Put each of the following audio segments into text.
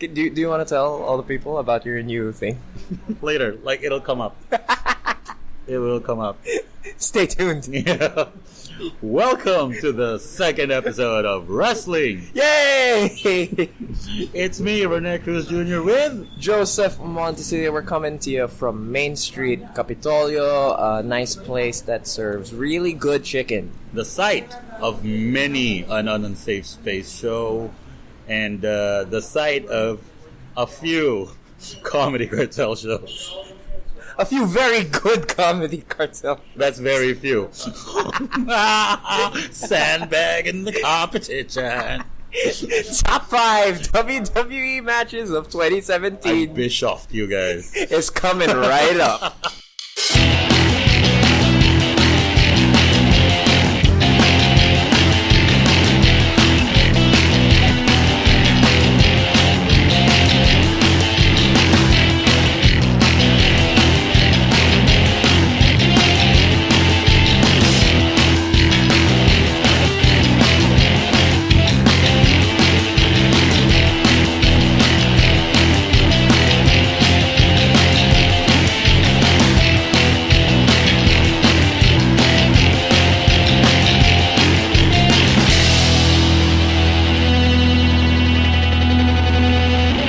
Do you want to tell all the people about your new thing? Later, like it'll come up. It will come up. Stay tuned. Yeah. Welcome to the second episode of Wrestling. Yay! It's me, Rene Cruz Jr. with Joseph Montecillo. We're coming to you from Main Street, Capitolio, a nice place that serves really good chicken. the site of many an Unsafe Space show and the site of a few comedy cartel shows. A few very good comedy cartel. That's very few. Sandbagging the competition. Top 5 WWE matches of 2017 I Bischoffed you guys. is coming right up.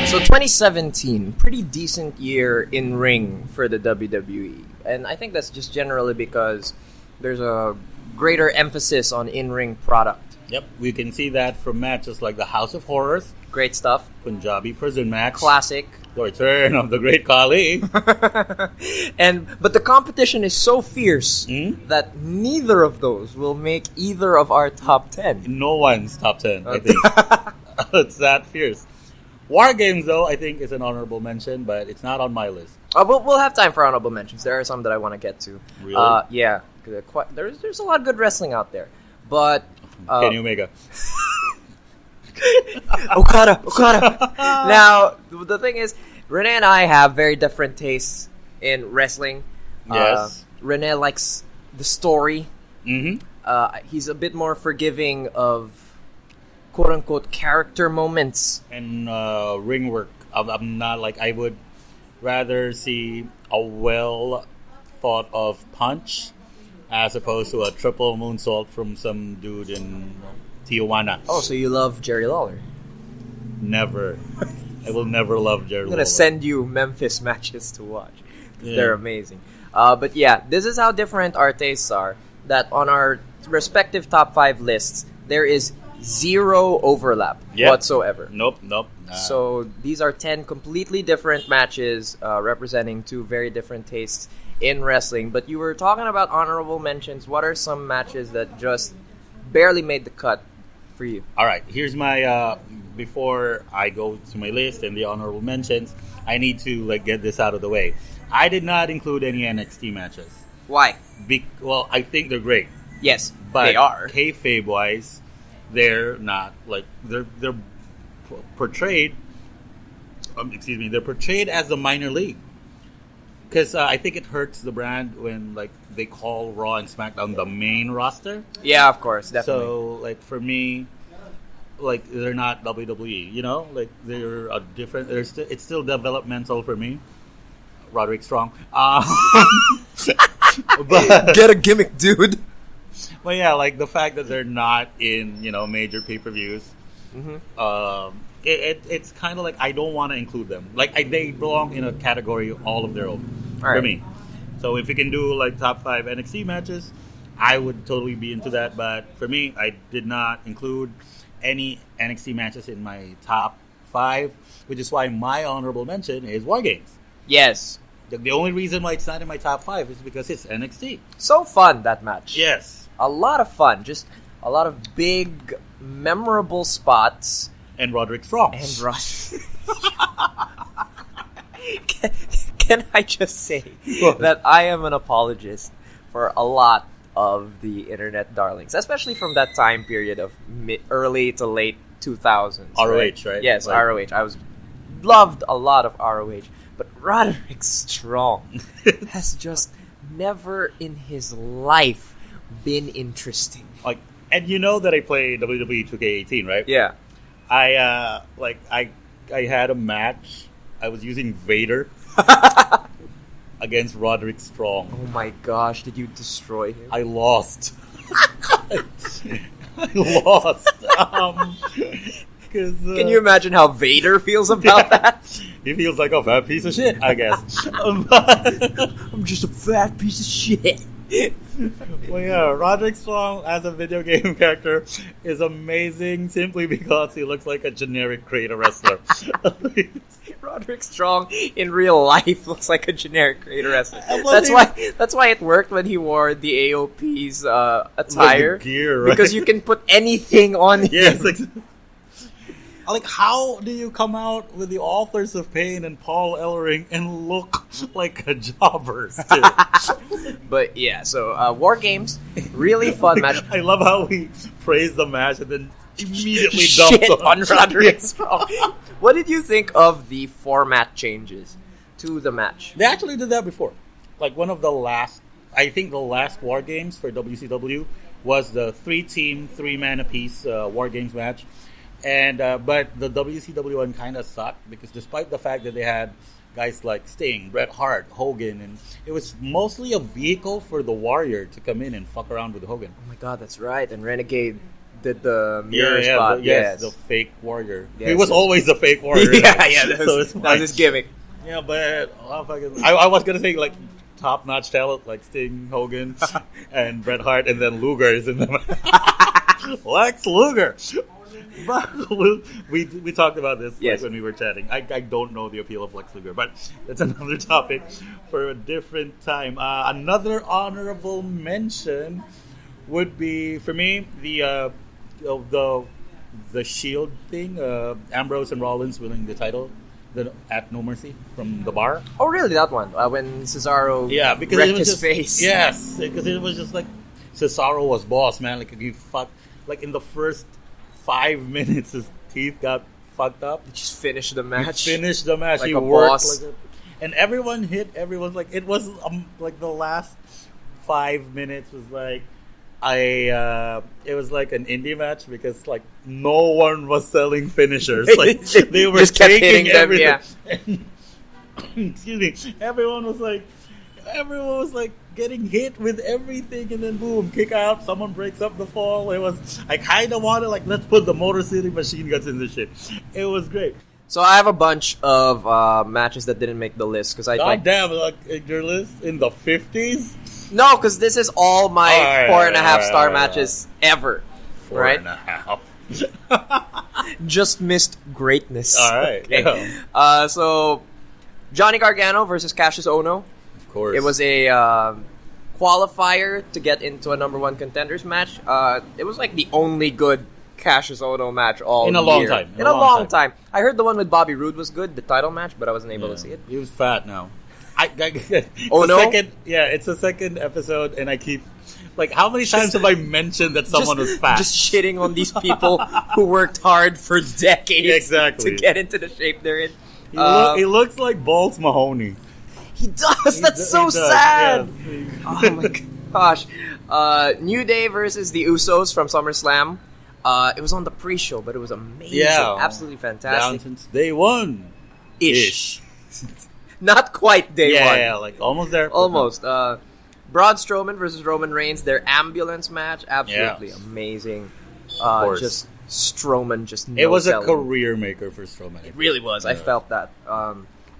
So 2017, pretty decent year in ring for the WWE. And I think that's just generally because there's a greater emphasis on in-ring product. Yep, we can see that from matches like the House of Horrors, Great stuff. Punjabi prison match, Classic. the return of the Great Khali. But the competition is so fierce that neither of those will make either of our top 10. No one's top 10, I think. It's that fierce. War Games, though, I think is an honorable mention, but it's not on my list. We'll have time for honorable mentions. There are some that I want to get to. Really? Yeah. There's a lot of good wrestling out there. But Kenny Omega. Okada. Now, the thing is, Rene and I have very different tastes in wrestling. Yes. Rene likes the story. Mm-hmm. He's a bit more forgiving of quote-unquote character moments. And ring work. I'm not like, I would rather see a well thought of punch as opposed to a triple moonsault from some dude in Tijuana. Oh, so you love Jerry Lawler. Never. I will never love Jerry I'm Lawler. going to send you Memphis matches to watch. 'Cause Yeah. they're amazing. But yeah, this is how different our tastes are. That on our respective top 5 lists, there is zero overlap whatsoever. Nope. So these are 10 completely different matches representing two very different tastes in wrestling. But you were talking about honorable mentions. What are some matches that just barely made the cut for you? All right, here's my before I go to my list and the honorable mentions, I need to get this out of the way. I did not include any NXT matches. Why? Well, I think they're great, Yes, but they are. kayfabe wise, they're not they're portrayed. They're portrayed as the minor league. Because I think it hurts the brand when they call Raw and SmackDown the main roster. Yeah, of course, definitely. So for me, they're not WWE. They're a different. It's still developmental for me. Roderick Strong. But Get a gimmick, dude. But yeah, the fact that they're not in major pay-per-views. It's kind of I don't want to include them. They belong in a category all of their own for me. So if we can do top 5 NXT matches, I would totally be into that. But for me, I did not include any NXT matches in my top 5, which is why my honorable mention is War Games. Yes. The only reason why it's not in my top 5 is because it's NXT. So fun, that match. Yes. A lot of fun. Just a lot of big, memorable spots. And Roderick Strong. And Rush. Can I just say that I am an apologist for a lot of the internet darlings, especially from that time period of early to late 2000s. ROH, right? Yes, ROH. I loved a lot of ROH, but Roderick Strong has just never in his life been interesting. And you know that I play WWE 2K18, right? Yeah. I I had a match. I was using Vader against Roderick Strong. Oh my gosh, did you destroy him? I lost. I lost. Can you imagine how Vader feels about that? He feels like a fat piece of shit, I guess. I'm just a fat piece of shit. Well, yeah, Roderick Strong as a video game character is amazing simply because he looks like a generic creator wrestler. Roderick Strong in real life looks like a generic creator wrestler. That's why it worked when he wore the AOP's attire. Like the gear, right? Because you can put anything on him. Yes, like, how do you come out with the Authors of Pain and Paul Ellering and look like a jobber still? But yeah, so War Games, really fun match. I love how we praise the match and then immediately shit dumps on Roderick Strong. What did you think of the format changes to the match? They actually did that before. Like one of the last, I think the last War Games for WCW was the 3-team, 3-man apiece War Games match. And but the WCW one kind of sucked because despite the fact that they had guys like Sting, Bret Hart, Hogan, and it was mostly a vehicle for the Warrior to come in and fuck around with Hogan. Oh my god, that's right. And Renegade did the mirror yeah, spot. Yes, the fake Warrior. Yes. He was always a fake Warrior. yeah, that so was his gimmick. Yeah, but I was gonna say like top-notch talent like Sting, Hogan, and Bret Hart, and then Luger is in them. Lex Luger. But we talked about this yes. when we were chatting. I don't know the appeal of Lex Luger, but that's another topic for a different time. Another honorable mention would be for me the Shield thing. Ambrose and Rollins winning the title at No Mercy from the bar. Oh, really? That one when Cesaro because wrecked it was his face. Yes, because it was just like Cesaro was boss, man. Like he fucked. Like in the first 5 minutes, his teeth got fucked up. He just finished the match. Like he a worked boss. like and everyone hit. Everyone's like it was like the last 5 minutes was like it was like an indie match because like no one was selling finishers. Like they were just kept taking hitting them. everything. Yeah. Excuse me. Everyone was like getting hit with everything, and then boom, kick out. Someone breaks up the fall. It was. I kind of wanted let's put the Motor City Machine Guns in this shit. It was great. So I have a bunch of matches that didn't make the list because damn, like your list in the 50s. No, because this is all my 4.5 star matches ever. 4.5. Just missed greatness. All right. Okay. Yeah. So Johnny Gargano versus Cassius Ohno. Of course. It was a qualifier to get into a number one contenders match. It was like the only good Cassius Ohno match all in a year. long time. I heard the one with Bobby Roode was good, the title match, but I wasn't able to see it. He was fat now. It's the second episode, and I keep like, how many times have I mentioned that someone was fat? Just shitting on these people who worked hard for decades to get into the shape they're in. He looks like Balls Mahoney. He does. That's so sad. Yeah. Oh my gosh. New Day versus the Usos from SummerSlam. It was on the pre-show, but it was amazing. Yeah. Absolutely fantastic. Down since day one. Ish. Not quite day one. Yeah, like almost there. Almost. Braun Strowman versus Roman Reigns, their ambulance match. Absolutely amazing. Just Strowman just It was a career maker for Strowman. It really was. I felt that.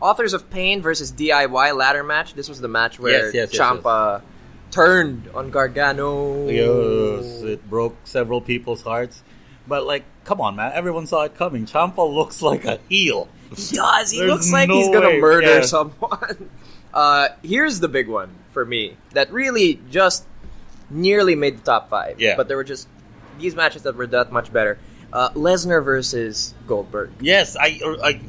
Authors of Pain versus DIY ladder match. This was the match where Ciampa turned on Gargano. Yes, it broke several people's hearts. But like, come on, man. Everyone saw it coming. Ciampa looks like a heel. He does. He looks like he's going to murder someone. Here's the big one for me that really just nearly made the top 5. Yeah. But there were just these matches that were that much better. Lesnar versus Goldberg. Yes, I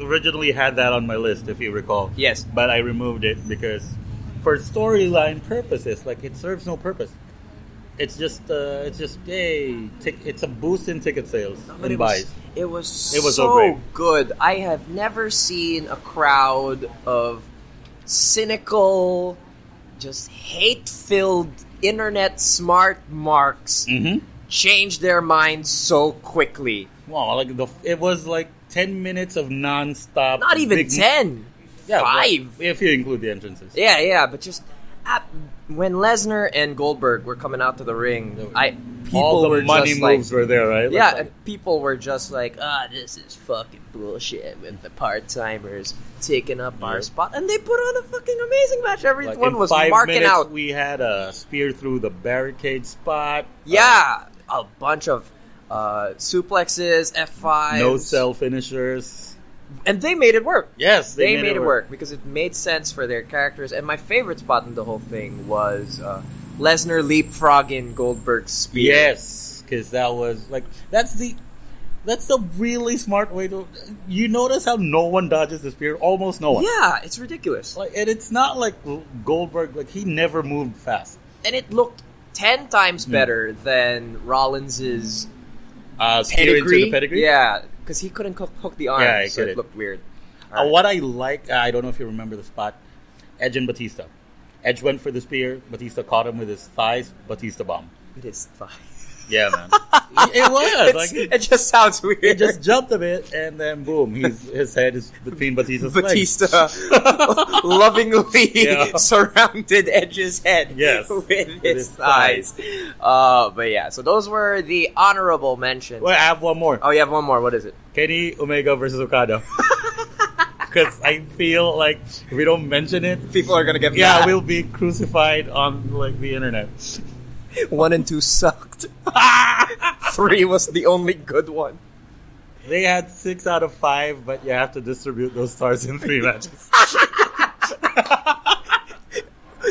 originally had that on my list, if you recall. Yes. But I removed it because for storyline purposes, like, it serves no purpose. It's just it's a boost in ticket sales and buys. It was so good. I have never seen a crowd of cynical, just hate-filled internet smart marks change their minds so quickly. Wow, like it was like 10 minutes of non-stop. Not even 10. Yeah, 5. If you include the entrances. Yeah, but just when Lesnar and Goldberg were coming out to the ring, people all the were money just moves were there, right? Yeah, and people were just like, this is fucking bullshit with the part-timers taking up our spot. And they put on a fucking amazing match. Everyone was marking 5 minutes, out. We had a spear through the barricade spot. Yeah, a bunch of suplexes, F5s. No cell finishers. And they made it work. Yes, they made it work because it made sense for their characters. And my favorite spot in the whole thing was Lesnar leapfrogging Goldberg's spear. Yes, because that was like that's the really smart way to. You notice how no one dodges the spear? Almost no one. Yeah, it's ridiculous. Like, and it's not like Goldberg. Like he never moved fast, and it looked 10 times better than Rollins's spear into the pedigree. Yeah. Because he couldn't hook the arm, so it looked weird. Right. What I like, I don't know if you remember the spot, Edge and Batista. Edge went for the spear, Batista caught him with his thighs, Batista bomb. With his thighs? Yeah, man. It was. It just sounds weird. It just jumped a bit, and then boom, his head is between Batista's legs. Batista lovingly surrounded Edge's head with his thighs. But yeah, so those were the honorable mentions. Well, I have one more. Oh, you have one more. What is it? Kenny Omega versus Okada. Because I feel like if we don't mention it, people are gonna get mad. Yeah, we'll be crucified on like the internet. 1 and 2 sucked. 3 was the only good one. They had 6 out of 5, but you have to distribute those stars in 3 matches.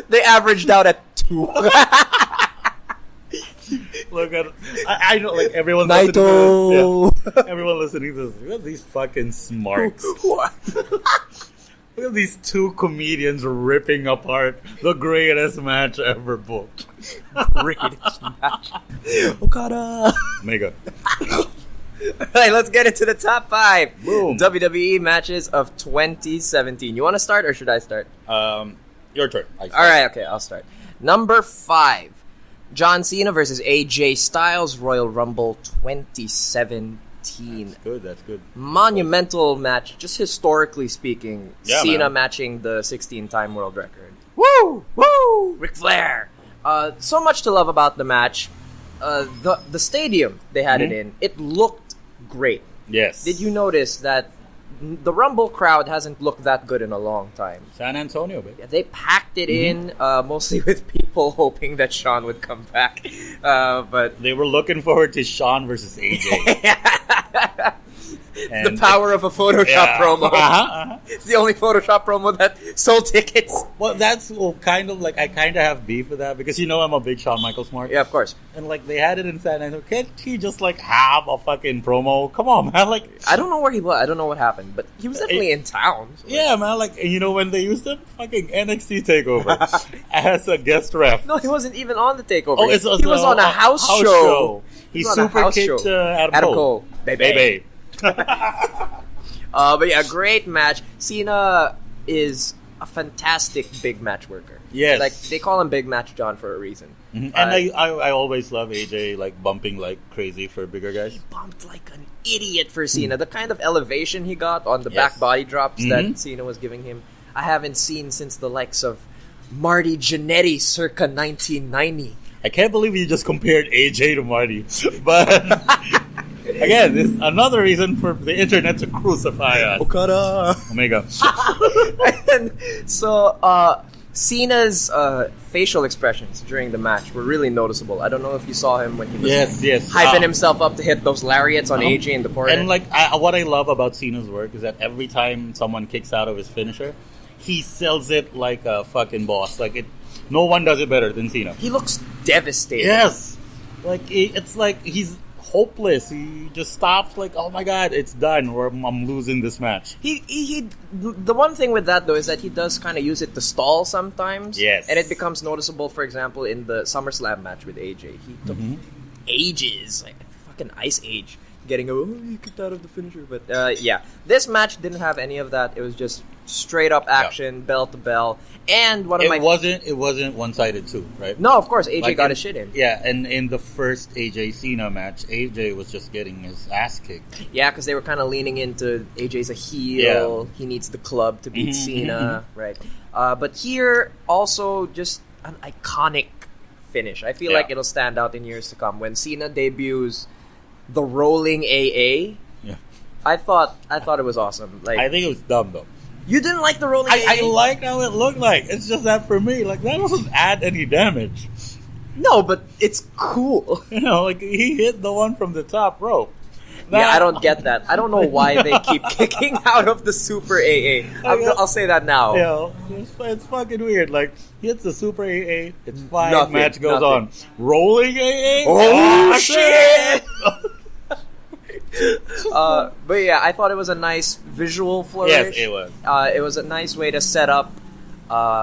They averaged out at 2. Look at I know, like everyone Naito. Listening to this, everyone listening to this. Look at these fucking smarks. Look at these 2 comedians ripping apart the greatest match ever booked. Greatest match. Okada. Mega. Alright, let's get into the top 5 Boom. WWE matches of 2017. You want to start or should I start? Your turn. Alright, okay, I'll start. Number 5. John Cena versus AJ Styles, Royal Rumble 2017. That's good. Monumental match, just historically speaking. Yeah, Cena matching the 16-time world record. Woo! Woo! Ric Flair! So much to love about the match. The stadium they had it in, it looked great. Yes. Did you notice that the Rumble crowd hasn't looked that good in a long time? San Antonio, baby. Yeah, they packed it in, mostly with people hoping that Shawn would come back. But they were looking forward to Shawn versus AJ. The power of a Photoshop promo. It's the only Photoshop promo that sold tickets. Well, that's kind of like I kind of have beef with that because I'm a big Shawn Michaels mark. Yeah, of course. And like they had it in San Antonio. Can't he just like have a fucking promo? Come on, man. Like I don't know where he was. I don't know what happened, but he was definitely in town. So yeah, man. Like when they used him, fucking NXT Takeover as a guest ref. No, he wasn't even on the Takeover. Oh, he was on a house show. He super kicked Adam Cole. Baby. But yeah, great match. Cena is a fantastic big match worker. Yes. Like, they call him Big Match John for a reason. Mm-hmm. And I always love AJ, like, bumping like crazy for bigger guys. He bumped like an idiot for Cena. The kind of elevation he got on the back body drops that Cena was giving him, I haven't seen since the likes of Marty Jannetty circa 1990. I can't believe you just compared AJ to Marty. But... Again, this is another reason for the internet to crucify us. Okada. Omega. And so, Cena's facial expressions during the match were really noticeable. I don't know if you saw him when he was hyping himself up to hit those lariats on AJ in the corner. And like, what I love about Cena's work is that every time someone kicks out of his finisher, he sells it like a fucking boss. Like no one does it better than Cena. He looks devastated. Yes. Like, it's like he's hopeless. He just stops like, oh my god, it's done, or I'm losing this match. He the one thing with that though is that he does kind of use it to stall sometimes. Yes. And it becomes noticeable, for example, in the SummerSlam match with AJ. He took ages, like fucking Ice Age, getting he kicked out of the finisher. But yeah, this match didn't have any of that. It was just straight up action, bell to bell. And it wasn't one-sided too, right? No, of course, AJ got his shit in. Yeah, and in the first AJ Cena match, AJ was just getting his ass kicked. Yeah, because they were kind of leaning into AJ's a heel. Yeah. He needs the club to beat Cena, right? But here, also just an iconic finish. I feel like it'll stand out in years to come. When Cena debuts the rolling AA, I thought it was awesome. Like, I think it was dumb though. You didn't like the rolling AA? I liked how it looked like. It's just that for me, like, that doesn't add any damage. No, but it's cool. You know, like, he hit the one from the top rope. I don't get that. I don't know why they keep kicking out of the Super AA. I'll say that now. Yeah, it's fucking weird. Like, he hits the Super AA, it's fine, match goes on. Rolling AA? Oh, shit! But yeah, I thought it was a nice visual flourish. Yes, it was. It was a nice way to set up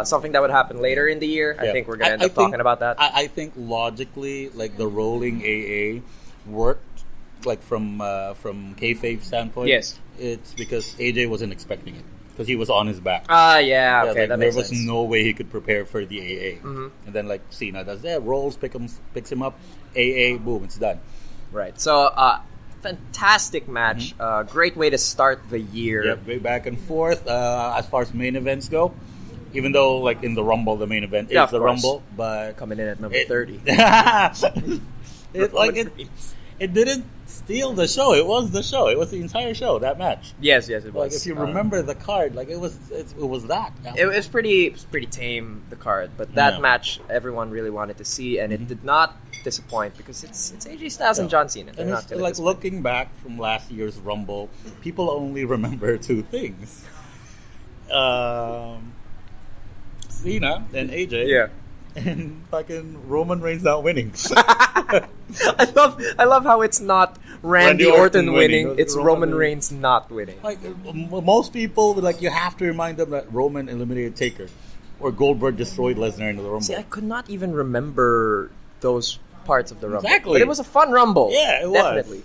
something that would happen later in the year. I think we're going to end up talking about that. I think logically, like, the rolling AA worked, like, from kayfabe standpoint. Yes. It's because AJ wasn't expecting it. Because he was on his back. Yeah, okay, like, that makes sense. There was no way he could prepare for the AA. Mm-hmm. And then, like, Cena does that, rolls, picks him up, AA, boom, it's done. Right. So, fantastic match. Great way to start the year. Yeah, way back and forth. As far as main events go, even though, like, in the Rumble, the main event is the Rumble, but coming in at number 30. It didn't steal the show. It was the show. It was the entire show. That match. Yes, it was. Like, if you remember the card, like, it was that. It was pretty tame, the card, but that match everyone really wanted to see, and it did not disappoint because it's AJ Styles and John Cena. And it's like, looking back from last year's Rumble, people only remember two things: Cena and AJ. Yeah. And fucking Roman Reigns not winning. I love how it's not Randy Orton winning. It's Roman Reigns not winning. Like, most people, like, you have to remind them that Roman eliminated Taker, or Goldberg destroyed Lesnar into the Rumble. See, I could not even remember those parts of the Rumble. Exactly. But it was a fun Rumble. Yeah, it was. Definitely.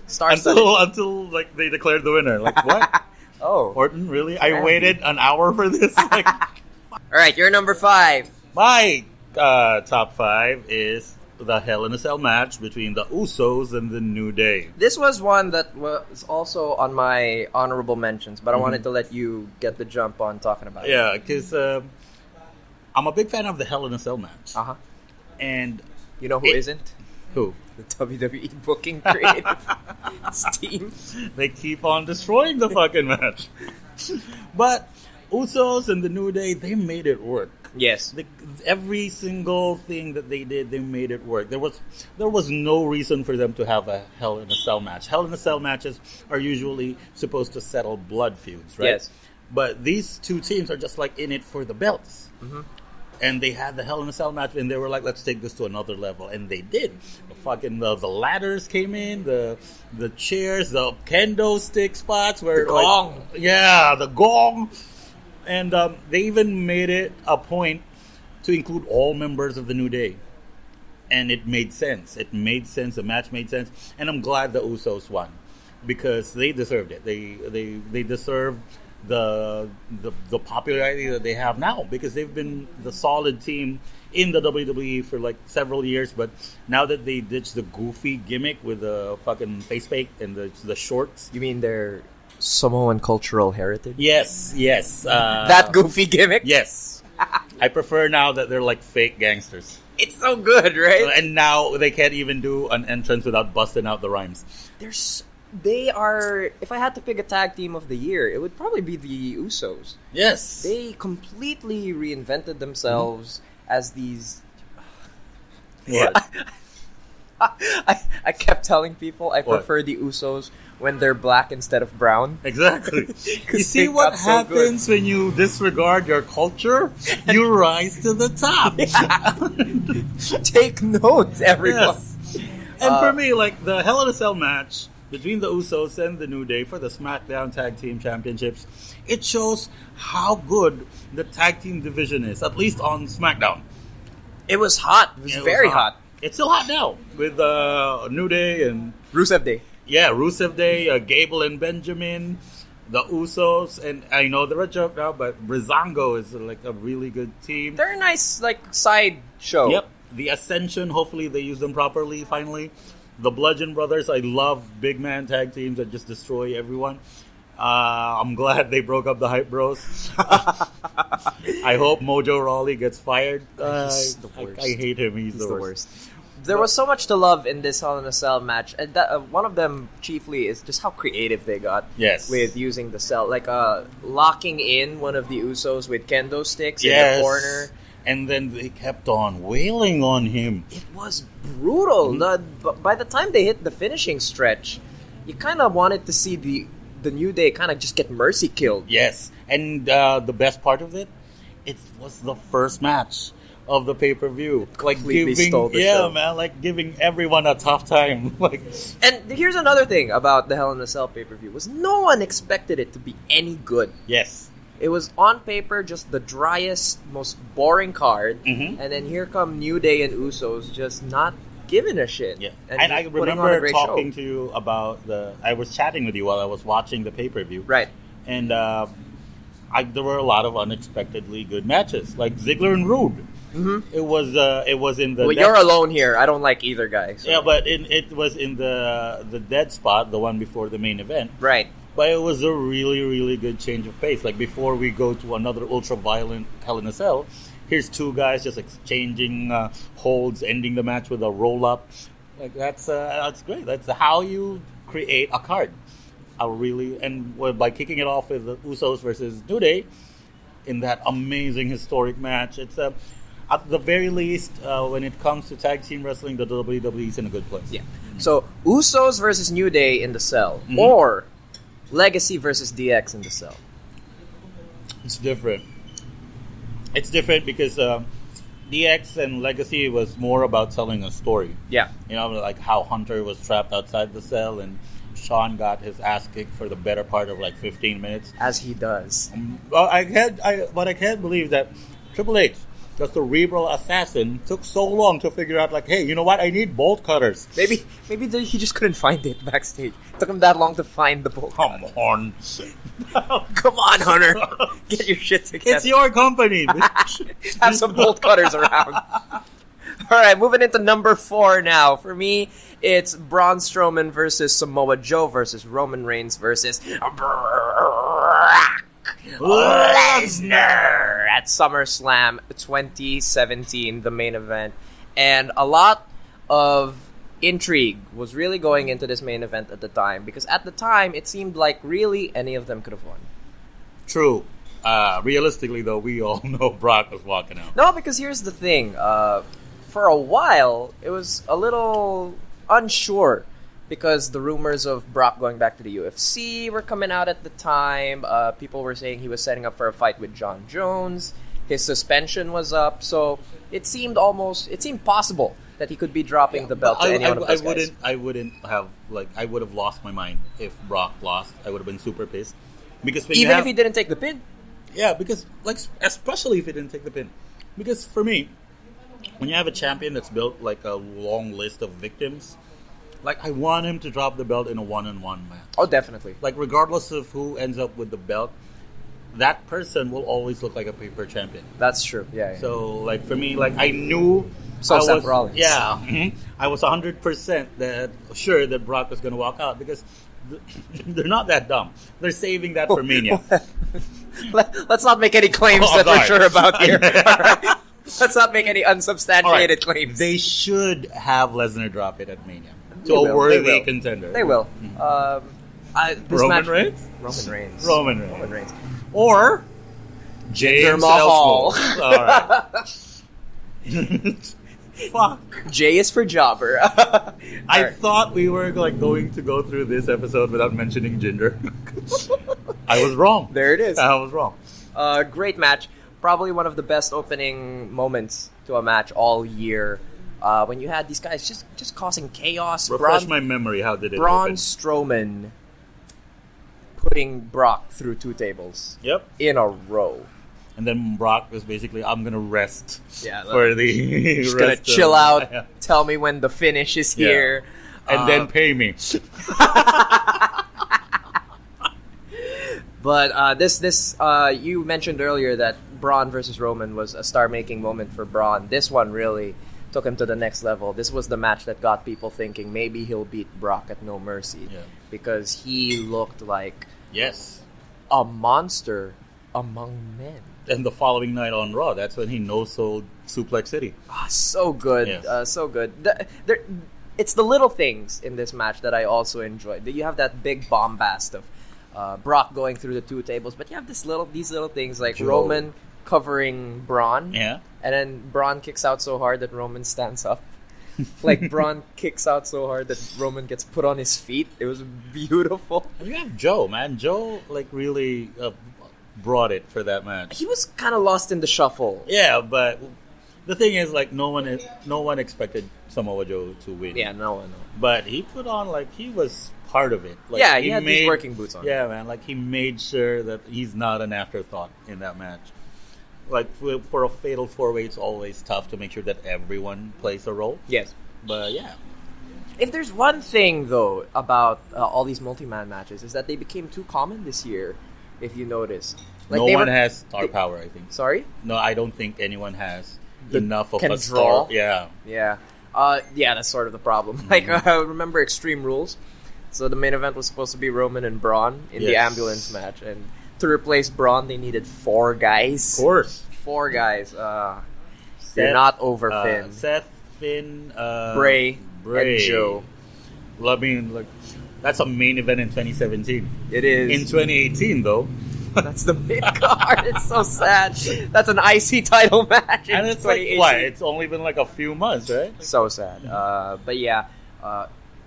Until like, they declared the winner. Like, what? Oh. Orton, really? I waited an hour for this? Like, all right, you're number 5. My top 5 is the Hell in a Cell match between the Usos and the New Day. This was one that was also on my honorable mentions, but I wanted to let you get the jump on talking about it. Yeah, because I'm a big fan of the Hell in a Cell match. Uh-huh. And you know who isn't? Who? The WWE booking creative team. They keep on destroying the fucking match. But Usos and the New Day, they made it work. Yes. Every single thing that they did, they made it work. There was no reason for them to have a Hell in a Cell match. Hell in a Cell matches are usually supposed to settle blood feuds, right? Yes. But these two teams are just, like, in it for the belts. Mm-hmm. And they had the Hell in a Cell match, and they were like, let's take this to another level. And they did. The ladders came in, the chairs, the kendo stick spots. Where, the gong. Like, yeah, the gong. And they even made it a point to include all members of the New Day. And it made sense. It made sense. The match made sense. And I'm glad the Usos won. Because they deserved it. They deserve the popularity that they have now. Because they've been the solid team in the WWE for, like, several years. But now that they ditched the goofy gimmick with the fucking face paint and the shorts. You mean they're Samoan cultural heritage? Yes. That goofy gimmick? Yes. I prefer now that they're like fake gangsters. It's so good, right? And now they can't even do an entrance without busting out the rhymes. They are, if I had to pick a tag team of the year, it would probably be the Usos. Yes. They completely reinvented themselves as these... What? I kept telling people I prefer the Usos when they're black instead of brown. Exactly. You see what happens when you disregard your culture? You rise to the top. Take notes, everyone. Yes. And for me, like, the Hell in a Cell match between the Usos and the New Day for the SmackDown Tag Team Championships, it shows how good the tag team division is, at least on SmackDown. It was hot. It was very hot. It's still hot now with New Day and Rusev Day. Yeah, Rusev Day, Gable and Benjamin. The Usos, and I know they're a joke now, but Breezango is like a really good team. They're a nice side show. Yep. The Ascension, hopefully they use them properly finally. The Bludgeon Brothers, I love big man tag teams that just destroy everyone. I'm glad they broke up the Hype Bros. I hope Mojo Rawley gets fired. He's the worst. I hate him. He's the worst. There was so much to love in this Hell in a Cell match, and one of them chiefly is just how creative they got. Yes. With using the cell, locking in one of the Usos with kendo sticks in the corner. And then they kept on wailing on him. It was brutal. By the time they hit the finishing stretch, you kind of wanted to see the New Day kind of just get mercy killed. Yes. And the best part of it was the first match of the pay-per-view. Stole the show. Man, giving everyone a tough time. And here's another thing about the Hell in a Cell pay-per-view was no one expected it to be any good. Yes. It was on paper just the driest, most boring card, and then here come New Day and Usos just not giving a shit. Yeah, and I remember talking to you about I was chatting with you while I was watching the pay-per-view. Right. And there were a lot of unexpectedly good matches, like Ziggler and Rude. Mm-hmm. It was in the. Well, you're alone here. I don't like either guy. So. Yeah, but it was in the dead spot, the one before the main event. Right. But it was a really, really good change of pace. Before we go to another ultra-violent Hell in a Cell, here's two guys just exchanging holds, ending the match with a roll-up. That's great. That's how you create a card. By kicking it off with the Usos versus New Day in that amazing historic match, it's at the very least, when it comes to tag team wrestling, the WWE is in a good place. Yeah. So Usos versus New Day in the cell, or Legacy versus DX in the cell. It's different. It's different because DX and Legacy was more about telling a story. Yeah. How Hunter was trapped outside the cell and Sean got his ass kicked for the better part of 15 minutes. As he does. But I can't believe that Triple H, the cerebral assassin, took so long to figure out, hey, you know what? I need bolt cutters. Maybe he just couldn't find it backstage. It took him that long to find the bolt Come on. Come on, Hunter. Get your shit together. It's your company. Have some bolt cutters around. All right, moving into number 4 now. For me, it's Braun Strowman versus Samoa Joe versus Roman Reigns versus Brock Lesnar at SummerSlam 2017, the main event. And a lot of intrigue was really going into this main event at the time, because at the time it seemed like really any of them could have won. True. Realistically, though, we all know Brock was walking out. No, because here's the thing. For a while, it was a little unsure, because the rumors of Brock going back to the UFC were coming out at the time. People were saying he was setting up for a fight with John Jones. His suspension was up, so it seemed possible that he could be dropping the belt to any one of those guys. I would have lost my mind if Brock lost. I would have been super pissed. Because if he didn't take the pin? Yeah, because, especially if he didn't take the pin. Because for me, when you have a champion that's built a long list of victims, I want him to drop the belt in a one-on-one match. Oh, definitely. Regardless of who ends up with the belt, that person will always look like a paper champion. That's true. Yeah. So, for me, I knew. Seth Rollins. Yeah. Mm-hmm. I was 100% sure that Brock was going to walk out, because they're not that dumb. They're saving that for Mania. Let's not make any claims that we're sure about here. All right. Let's not make any unsubstantiated claims. They should have Lesnar drop it at Mania. To a worthy contender. They will. Roman Reigns? Roman Reigns. Or James Mahal. All right. Fuck. J is for jobber. I thought we were going to go through this episode without mentioning Jinder. I was wrong. There it is. I was wrong. Great match. Probably one of the best opening moments to a match all year. When you had these guys just causing chaos. Refresh my memory. How did it Braun open? Strowman putting Brock through 2 tables. Yep. In a row. And then Brock was basically, I'm going to rest for the just going to chill out, tell me when the finish is here. And then pay me. But you mentioned earlier that Braun versus Roman was a star-making moment for Braun. This one really took him to the next level. This was the match that got people thinking maybe he'll beat Brock at No Mercy because he looked like a monster among men. And the following night on Raw, that's when he no-sold Suplex City. So good. Yes. So good. It's the little things in this match that I also enjoyed. You have that big bombast of Brock going through the two tables, but you have these little things like Roman covering Braun. Yeah. And then Braun kicks out so hard that Roman stands up. Like Braun kicks out so hard that Roman gets put on his feet. It was beautiful. You have Joe, man. Joe really brought it for that match. He was kind of lost in the shuffle. Yeah, but the thing is, like, no one expected Samoa Joe to win. Yeah, no one. But he put on he was part of it. Like, he had these working boots on. Yeah, man. Like, he made sure that he's not an afterthought in that match. Like, for a fatal 4-way, it's always tough to make sure that everyone plays a role. Yes. But, yeah. If there's one thing, though, about all these multi-man matches, is that they became too common this year, if you notice. Like, no one has star power, I think. Sorry? No, I don't think anyone has enough of a draw. star. Yeah. Yeah. That's sort of the problem. Like, remember Extreme Rules? So the main event was supposed to be Roman and Braun in the ambulance match, and to replace Braun, they needed 4 guys. Of course. 4 guys. They're not over Finn. Seth, Finn, Bray, and Joe. Well, I mean, that's a main event in 2017. It is. In 2018, though. That's the mid card. It's so sad. That's an IC title match. And it's like, what? It's only been a few months, right? So sad. But yeah,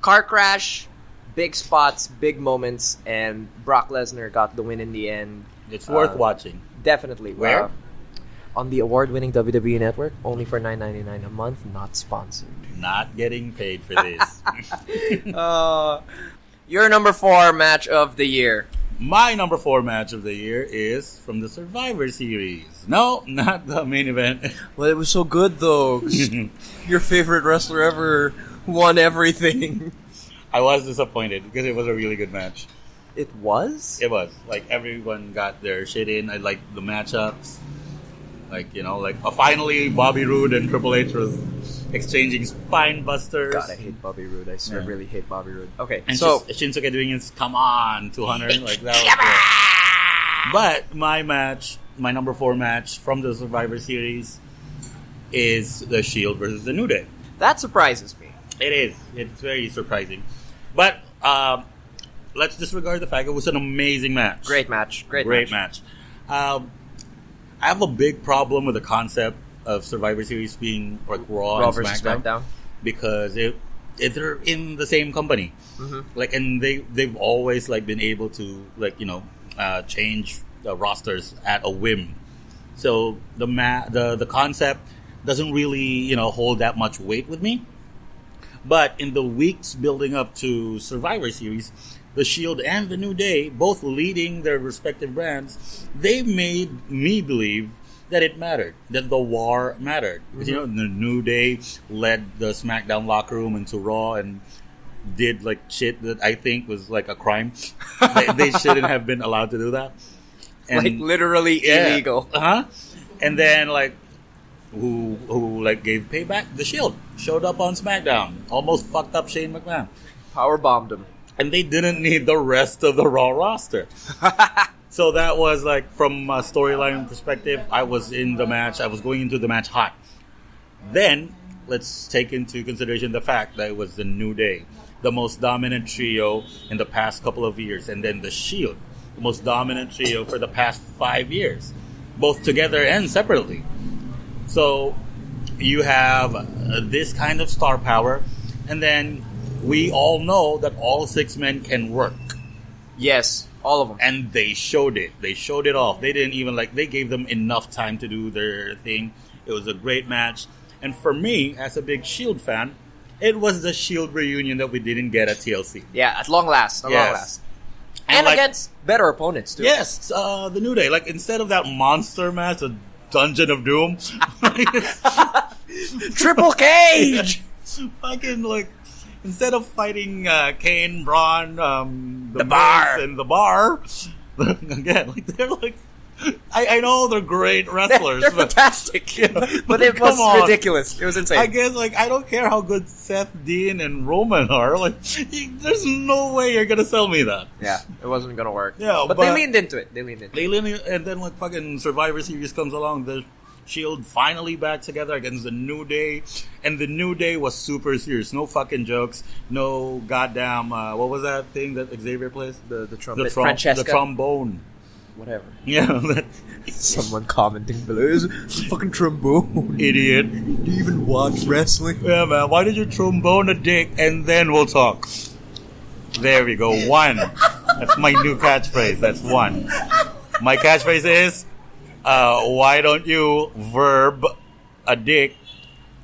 car crash, big spots, big moments, and Brock Lesnar got the win in the end. It's worth watching. Definitely. Where? On the award-winning WWE Network, only for $9.99 a month, not sponsored. Not getting paid for this. Your number 4 match of the year. My number 4 match of the year is from the Survivor Series. No, not the main event. Well, it was so good, though. Your favorite wrestler ever won everything. I was disappointed because it was a really good match. It was? It was. Everyone got their shit in. I liked the matchups. Finally Bobby Roode and Triple H was exchanging spine busters. God, I hate Bobby Roode. I swear, I really hate Bobby Roode. Okay, and so Shinsuke doing his "Come on" to Hunter, that was good. But my number 4 match from the Survivor Series is the Shield versus the New Day. That surprises me. It is. It's very surprising. But let's disregard the fact it was an amazing match. Great match. Great match. I have a big problem with the concept of Survivor Series being Raw and versus SmackDown because they're in the same company, and they've always been able to change the rosters at a whim. So the concept doesn't really hold that much weight with me. But in the weeks building up to Survivor Series, the Shield and the New Day, both leading their respective brands, they made me believe that it mattered, that the war mattered. Because, the New Day led the SmackDown locker room into Raw and did shit that I think was a crime. they shouldn't have been allowed to do that. And, literally illegal. And then who gave payback? The Shield showed up on SmackDown, almost fucked up Shane McMahon, power bombed him. And they didn't need the rest of the Raw roster. So that was from a storyline perspective, I was in the match. I was going into the match hot. Then, let's take into consideration the fact that it was the New Day, the most dominant trio in the past couple of years. And then the Shield, the most dominant trio for the past 5 years, both together and separately. So you have this kind of star power. And then we all know that all 6 men can work. Yes, all of them. And they showed it. They showed it off. They didn't even they gave them enough time to do their thing. It was a great match. And for me, as a big Shield fan, it was the Shield reunion that we didn't get at TLC. Yeah, at long last. Long last. And against better opponents, too. Yes, the New Day. Instead of that monster match, a Dungeon of Doom. Triple Cage! Fucking, instead of fighting Kane, Braun, the Bar, and the Bar, Again, like they're like. I know they're great wrestlers. They're fantastic. Yeah, but it was ridiculous. It was insane. I guess, like, I don't care how good Seth, Dean, and Roman are. Like, there's no way you're gonna sell me that. Yeah, it wasn't gonna work. Yeah, but they leaned into it. And then, like, fucking Survivor Series comes along. The Shield finally back together against the New Day. And the New Day was super serious. No fucking jokes. No goddamn, what was that thing that Xavier plays? The trumpet. Francesca. The trombone. Whatever. Yeah. Someone commenting below. It's a fucking trombone. Idiot. Do you even watch wrestling? Yeah, man. Why did you trombone a dick and then we'll talk? There we go. One. That's my new catchphrase. That's one. My catchphrase is, why don't you verb a dick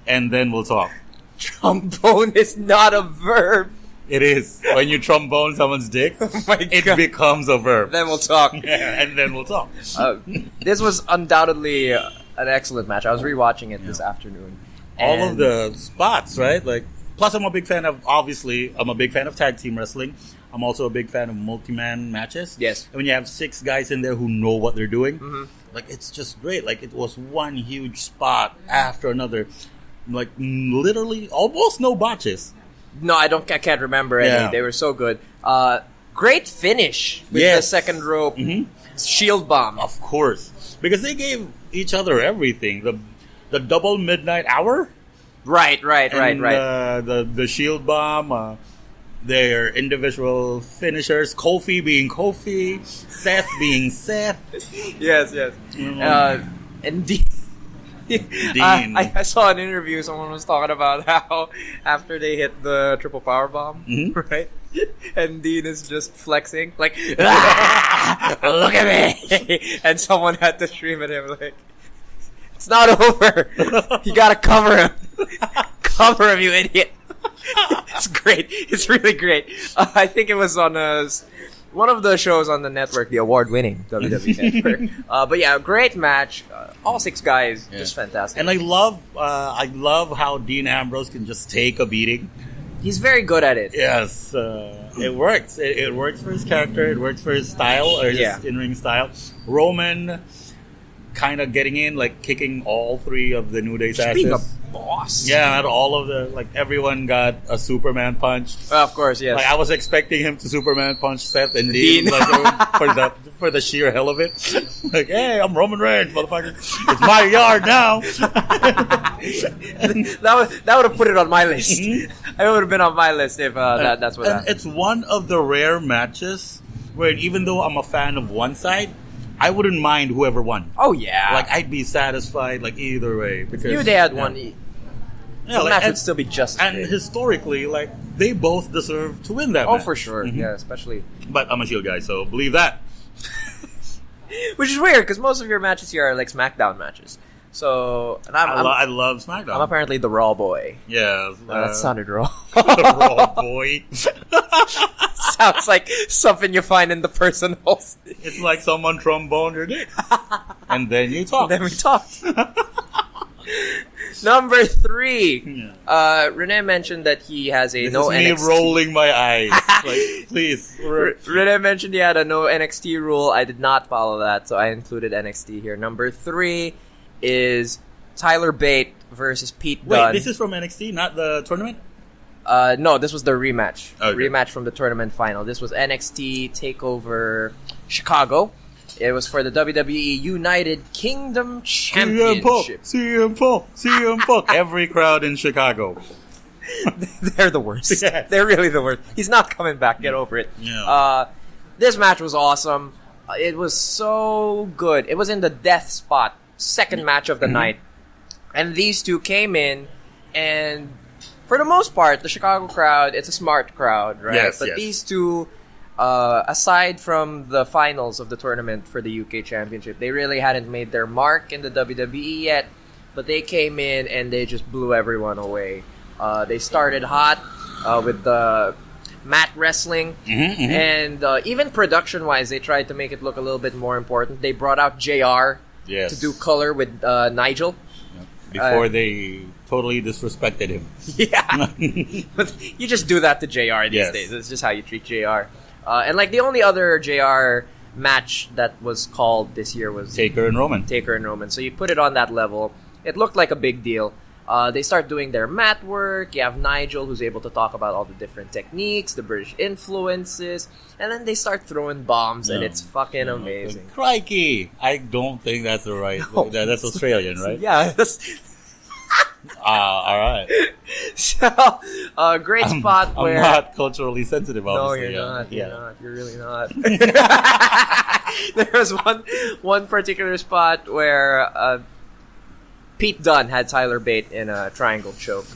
and then we'll talk? Trombone is not a verb. It is. When you trombone someone's dick, it becomes a verb. Then we'll talk. Yeah, and then we'll talk. This was undoubtedly an excellent match. I was rewatching it this afternoon. All of the spots, right? Like, plus I'm a big fan of tag team wrestling. I'm also a big fan of multi-man matches. Yes. And when you have 6 guys in there who know what they're doing, like, it's just great. Like, it was one huge spot after another. Like, literally almost no botches. No, I can't remember any. Yeah. They were so good. Great finish with the second rope shield bomb. Of course. Because they gave each other everything. The double midnight hour. Right. The shield bomb. Their individual finishers. Kofi being Kofi. Seth being Seth. Yes. And Dean. I saw an interview. Someone was talking about how after they hit the triple power bomb, right? And Dean is just flexing, like, look at me. And someone had to scream at him, like, it's not over. You gotta cover him. Cover him, you idiot. It's great. It's really great. I think it was on one of the shows on the network, the award-winning WWE Network. But yeah, great match. All 6 guys, just fantastic. And I love how Dean Ambrose can just take a beating. He's very good at it. Yes, it works. It works for his character. It works for his style, or his in-ring style. Roman kind of getting in, like kicking all 3 of the New Day's asses. Being a boss. Yeah, and all of everyone got a Superman punch. Of course, yes. Like, I was expecting him to Superman punch Seth and Dean. Like, for the sheer hell of it. Like, hey, I'm Roman Reigns, motherfucker. It's my yard now. that would have put it on my list. It would have been on my list if that's what happened. It's one of the rare matches where, even though I'm a fan of one side, I wouldn't mind whoever won. Oh, yeah. Like, I'd be satisfied, like, either way. Because if they had won, the match would still be just and great. Historically, like, they both deserve to win that match. Oh, for sure. Yeah, especially. But I'm a Shield guy, so believe that. Which is weird, because most of your matches here are, like, SmackDown matches. So, and I love SmackDown. I'm apparently the Raw boy. Yeah. That sounded wrong. The Raw boy. Sounds like something you find in the personals. It's like someone tromboned your dick. And then you talk. Then we talked. Number 3. Rene mentioned that he has a this no is NXT. me rolling my eyes. Like, please. Rene mentioned he had a no NXT rule. I did not follow that, so I included NXT here. Number 3 is Tyler Bate versus Pete Dunne. Wait, this is from NXT, not the tournament? No, this was the rematch. Okay. Rematch from the tournament final. This was NXT TakeOver Chicago. It was for the WWE United Kingdom Championship. CM Punk. Every crowd in Chicago. They're the worst. Yes. They're really the worst. He's not coming back. Get over it. Yeah. This match was awesome. It was so good. It was in the death spot. Second match of the night. And these two came in, and for the most part, the Chicago crowd, it's a smart crowd, right? Yes, but yes. these two, aside from the finals of the tournament for the UK Championship, they really hadn't made their mark in the WWE yet, but they came in and they just blew everyone away. They started hot with the mat wrestling, and even production-wise, they tried to make it look a little bit more important. They brought out JR to do color with Nigel. Before they totally disrespected him. Yeah. But you just do that to JR these days. It's just how you treat JR. And like the only other JR match that was called this year was Taker and Roman. Taker and Roman. So you put it on that level. It looked like a big deal. They start doing their mat work. You have Nigel, who's able to talk about all the different techniques, the British influences, and then they start throwing bombs, and it's fucking amazing. Crikey! I don't think that's the right. No. That's Australian, right? Yeah. All right. So, great spot where... I'm not culturally sensitive, obviously. No, you're not. You're not. You're really not. There was one particular spot where Pete Dunne had Tyler Bate in a triangle choke.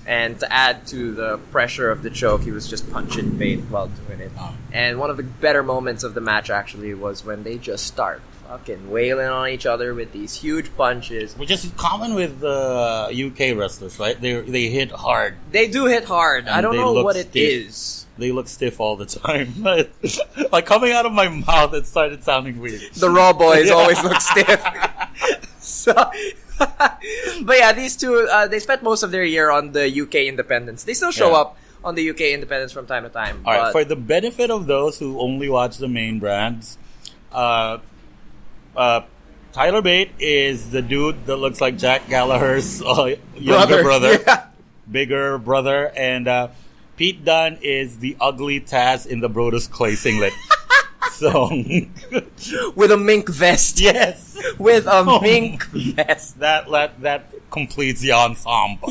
And to add to the pressure of the choke, he was just punching Bate while doing it. Oh. And one of the better moments of the match, actually, was when they just start fucking wailing on each other with these huge punches. Which is common with UK wrestlers, right? They hit hard. They do hit hard. I don't know what it is. They look stiff all the time. Like, coming out of my mouth, it started sounding weird. The Raw boys always look stiff. So, but yeah, these two, they spent most of their year on the UK independents. They still show up on the UK independents from time to time. All right, for the benefit of those who only watch the main brands, Tyler Bate is the dude that looks like Jack Gallagher's younger brother, bigger brother, and Pete Dunne is the ugly Taz in the Brodus Clay singlet. So, with a mink vest, yes, with a mink vest. That completes the ensemble.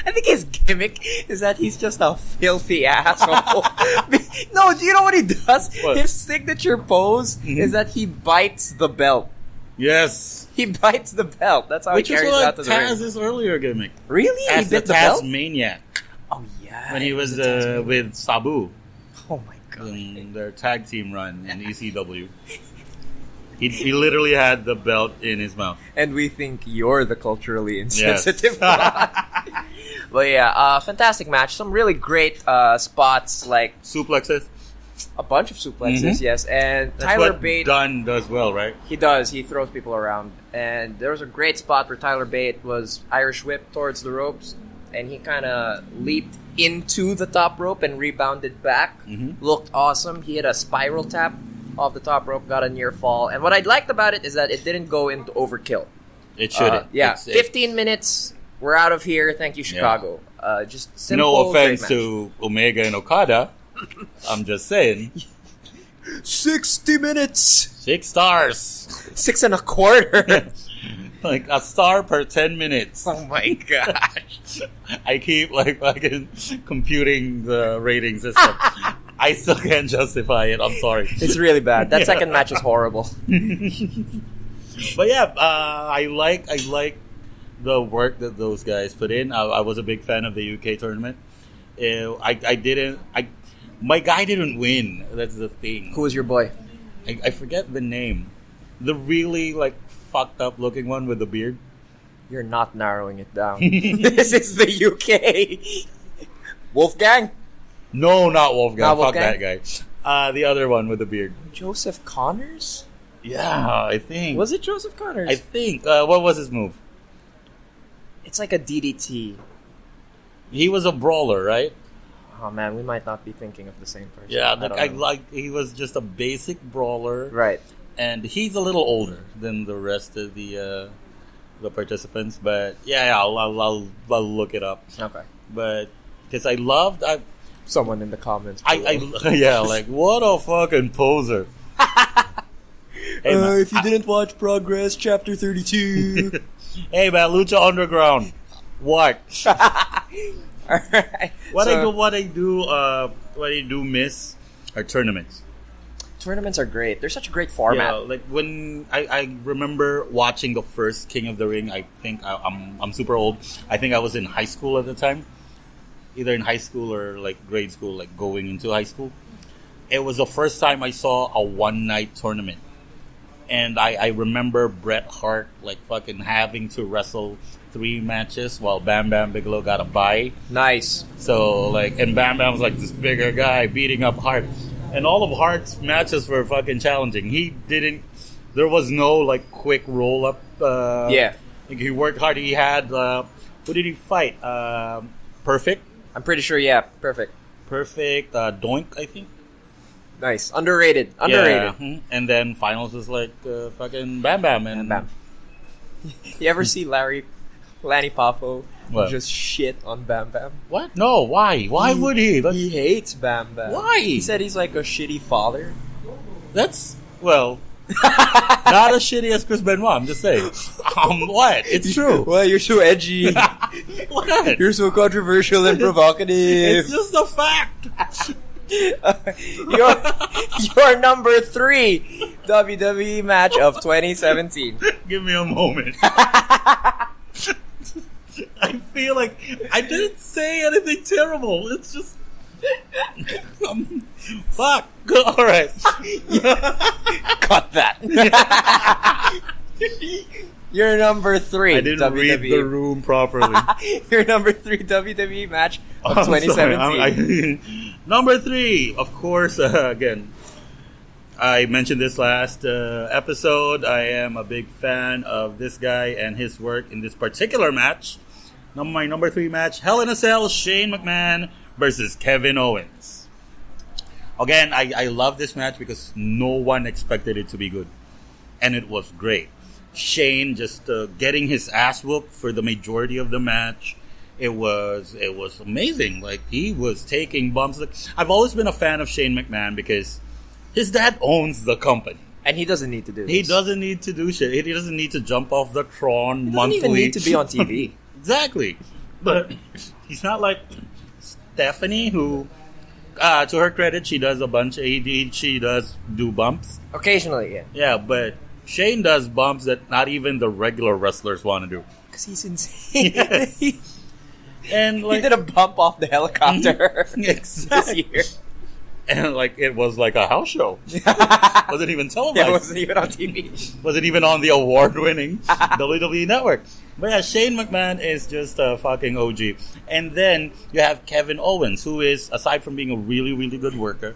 I think his gimmick is that he's just a filthy asshole. No, do you know what he does? What? His signature pose is that he bites the belt. Yes. He bites the belt. That's how Which he carries it out to the ring. Which is what Taz's earlier gimmick. Really? As he bit the Taz belt? Maniac. Oh, yeah. When he was with Sabu. Oh, my God. In their tag team run in ECW. He literally had the belt in his mouth. And we think you're the culturally insensitive one. But yeah, fantastic match. Some really great spots, like suplexes. A bunch of suplexes, yes. And That's Tyler what Bate Dunne does well, right? He does. He throws people around. And there was a great spot where Tyler Bate was Irish whipped towards the ropes, and he kind of leaped into the top rope and rebounded back. Looked awesome. He hit a spiral tap off the top rope, got a near fall. And what I liked about it is that it didn't go into overkill. It shouldn't. Yeah, 15 minutes. We're out of here. Thank you, Chicago. Just simple. No offense to Omega and Okada. I'm just saying. 60 minutes. 6 stars. 6 1/4. Like a star per 10 minutes. Oh my gosh. I keep fucking computing the rating system. I still can't justify it. I'm sorry. It's really bad. That second match is horrible. But yeah, I like the work that those guys put in. I was a big fan of the UK tournament. My guy didn't win. That's the thing. Who was your boy? I forget the name. The really fucked up looking one with the beard. You're not narrowing it down. This is the UK. Wolfgang? No, not Wolfgang. Not Fuck Wolfgang? that guy. The other one with the beard. Joseph Connors? Yeah, I think. Was it Joseph Connors? I think. What was his move? It's like a DDT. He was a brawler, right? Oh man, we might not be thinking of the same person. Yeah, he was just a basic brawler. Right. And he's a little older than the rest of the participants, but yeah, I'll look it up. Okay. But because I loved someone in the comments. What a fucking poser. Hey, if you didn't watch Progress Chapter 32. Hey man, Lucha Underground. What? Alright. What I do miss are tournaments. Tournaments are great. They're such a great format. Yeah, like when I remember watching the first King of the Ring. I think I'm super old. I think I was in high school at the time, either in high school or grade school, going into high school. It was the first time I saw a one-night tournament, and I remember Bret Hart fucking having to wrestle 3 matches while Bam Bam Bigelow got a bye. Nice. So and Bam Bam was this bigger guy beating up Hart. And all of Hart's matches were fucking challenging. There was no quick roll up. He worked hard. He had, who did he fight? Perfect? I'm pretty sure, yeah, Perfect. Perfect, Doink, I think. Nice. Underrated. Yeah. And then finals is like fucking Bam Bam and Bam. You ever see Lanny Poffo just shit on Bam Bam? What? No, why? Why would he? He hates Bam Bam. Why? He said he's like a shitty father. That's, well, not as shitty as Chris Benoit, I'm just saying. What? It's true. Well, you're so edgy. What? You're so controversial and provocative. It's just a fact. Your number 3 WWE match of 2017. Give me a moment. I feel like I didn't say anything terrible. It's just fuck. All right. Cut that. Your number 3. I didn't read the room properly. Your number 3 WWE match of 2017. Number 3, of course. Again, I mentioned this last episode. I am a big fan of this guy and his work in this particular match. My number 3 match: Hell in a Cell, Shane McMahon versus Kevin Owens. Again, I love this match because no one expected it to be good, and it was great. Shane just getting his ass whooped for the majority of the match. It was amazing. Like, he was taking bumps. I've always been a fan of Shane McMahon because his dad owns the company. And he doesn't need to do this. He doesn't need to do shit. He doesn't need to jump off the Tron monthly. He doesn't even need to be on TV. Exactly. But he's not like Stephanie, who, to her credit, she does a bunch. She does do bumps. Occasionally, yeah. Yeah, but Shane does bumps that not even the regular wrestlers want to do. Because he's insane. Yes. And like, he did a bump off the helicopter exactly. this year. And like, it was like a house show. Wasn't even televised. Yeah, it wasn't even on TV. Wasn't even on the award-winning WWE Network. But yeah, Shane McMahon is just a fucking OG. And then you have Kevin Owens, who is, aside from being a really, really good worker,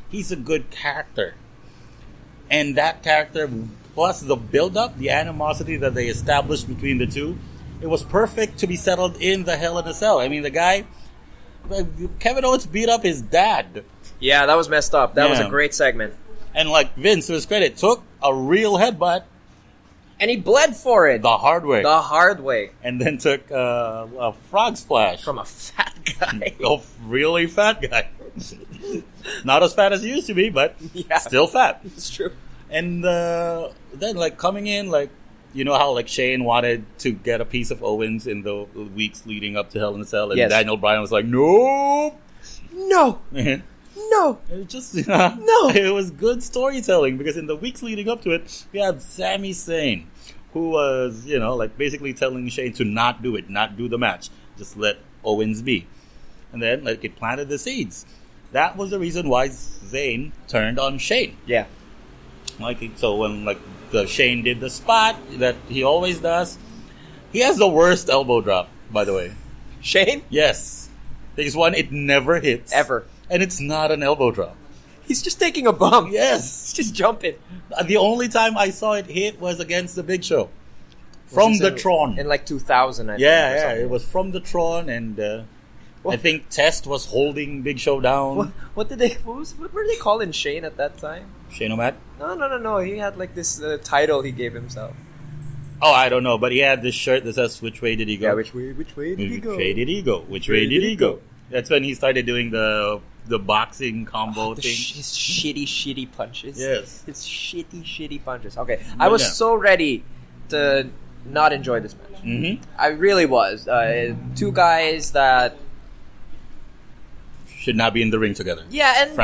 he's a good character. And that character, plus the build-up, the animosity that they established between the two, it was perfect to be settled in the Hell in a Cell. I mean, the guy, Kevin Owens beat up his dad. Yeah, that was messed up. That was a great segment. And like, Vince, to his credit, took a real headbutt. And he bled for it. The hard way. The hard way. And then took a frog splash. From a fat guy. A really fat guy. Not as fat as he used to be, but still fat. It's true. And then, like, coming in, like, you know how, like, Shane wanted to get a piece of Owens in the weeks leading up to Hell in a Cell, and Daniel Bryan was like, no! No! No! It just, no! It was good storytelling, because in the weeks leading up to it, we had Sami Zayn, who was, you know, like, basically telling Shane to not do it, not do the match. Just let Owens be. And then, like, it planted the seeds. That was the reason why Zayn turned on Shane. Yeah. Like, so when, like, Shane did the spot that he always does, he has the worst elbow drop, by the way. Shane? Yes. Because one, it never hits. Ever. And it's not an elbow drop. He's just taking a bump. Yes. He's just jumping. The only time I saw it hit was against the Big Show. From the Tron. In like 2000, I think. Yeah. It was from the Tron, and I think Test was holding Big Show down. What were they calling Shane at that time? Shane O'Mac? No. He had like this title he gave himself. Oh, I don't know, but he had this shirt that says, "Which way did he go?" Yeah, which way did he go? Which way did he go? Which way did he go? That's when he started doing the boxing combo thing. His shitty punches. Yes. His shitty punches. Okay, I was so ready to not enjoy this match. Mm-hmm. I really was. Two guys that should not be in the ring together. Yeah, and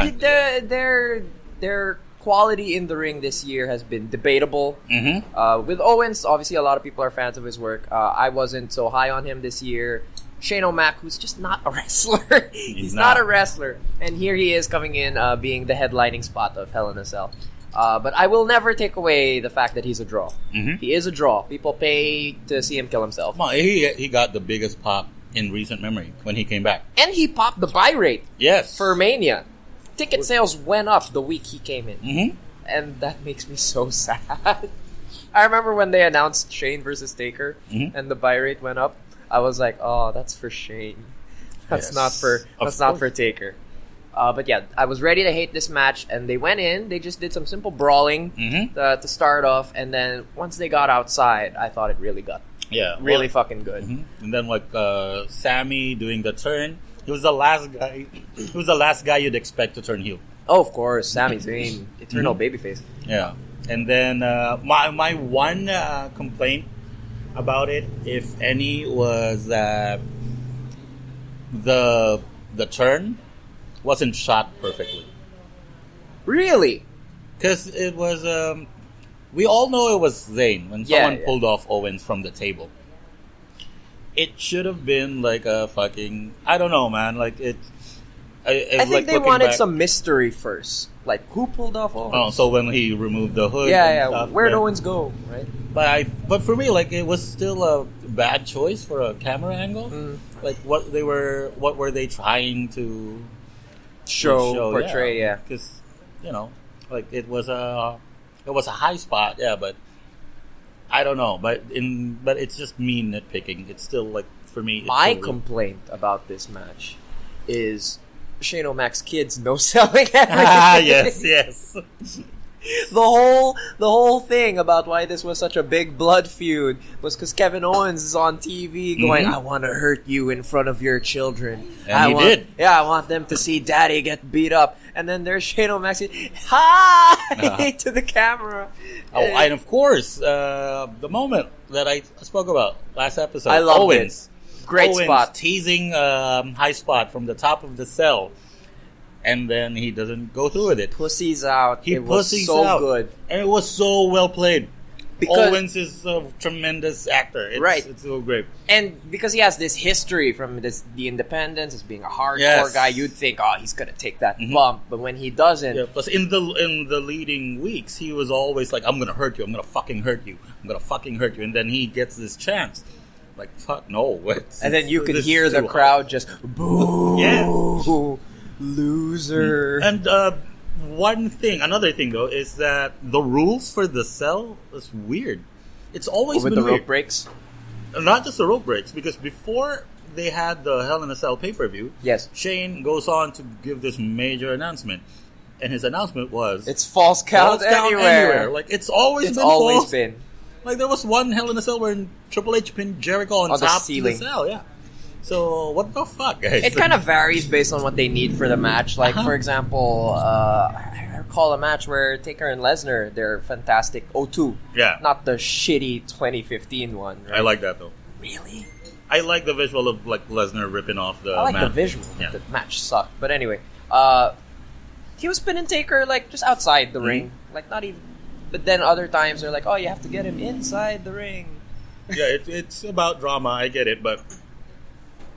their quality in the ring this year has been debatable. Mm-hmm. With Owens, obviously a lot of people are fans of his work. I wasn't so high on him this year. Shane O'Mac, who's just not a wrestler. He's not a wrestler. And here he is coming in being the headlining spot of Hell in a Cell. But I will never take away the fact that he's a draw. Mm-hmm. He is a draw. People pay to see him kill himself. Well, he got the biggest pop in recent memory when he came back. And he popped the buy rate. Yes. For Mania. Ticket sales went up the week he came in. Mm-hmm. And that makes me so sad. I remember when they announced Shane versus Taker and the buy rate went up. I was like, oh, that's for Shane. That's not for Taker. But yeah, I was ready to hate this match, and they went in. They just did some simple brawling to start off, and then once they got outside, I thought it really got really fucking good. And then like Sammy doing the turn. He was the last guy. He was the last guy you'd expect to turn heel. Oh, of course, Sami Zayn, eternal babyface. Yeah, and then my one complaint about it, if any, was that the turn wasn't shot perfectly. Really? Because it was, we all know it was Zayn when someone pulled off Owens from the table. It should have been like a fucking, I don't know, man. Like it. I think they wanted some mystery first. Like, who pulled off Owens? Oh, so when he removed the hood. Yeah. Where'd Owens go? Right. But for me, like, it was still a bad choice for a camera angle. Like, what were they trying to portray? Yeah, because like it was a high spot. Yeah, but I don't know. But it's just me nitpicking. It's still like for me. My complaint about this match is Shane O'Mac's kids no selling everything. Yes. The whole thing about why this was such a big blood feud was because Kevin Owens is on TV going, I want to hurt you in front of your children. And he did. Yeah, I want them to see daddy get beat up. And then there's Shane O'Mac saying, hi to the camera. Oh, and of course, the moment that I spoke about last episode. I love Owens. Great Owens spot. Teasing high spot from the top of the cell. And then he doesn't go through with it. Pussies out. It was so good. And it was so well played. Because Owens is a tremendous actor. It's so great. And because he has this history from the Independence as being a hardcore guy, you'd think, he's going to take that bump. But when he doesn't... Yeah, plus in the leading weeks, he was always like, I'm going to hurt you. I'm going to fucking hurt you. I'm going to fucking hurt you. And then he gets this chance. Like, fuck, no. And then you could hear the crowd just, boo. Yeah. Loser. And another thing though, is that the rules for the cell is weird. It's always with been the weird. rope breaks. Not just the rope breaks, because before they had the Hell in a Cell pay-per-view, Shane goes on to give this major announcement, and his announcement was, "It's false count anywhere." Like it's always been. Like there was one Hell in a Cell where Triple H pinned Jericho on top of the cell. Yeah. So, what the fuck, guys? It kind of varies based on what they need for the match. Like, for example, I recall a match where Taker and Lesnar, they're fantastic 02. Yeah. Not the shitty 2015 one. Right? I like that, though. Really? I like the visual of, like, Lesnar ripping off the I like match. the visual. Yeah. The match sucked. But anyway, he was pinning Taker, like, just outside the ring. Like, not even... But then other times, they're like, you have to get him inside the ring. Yeah, it's about drama. I get it, but...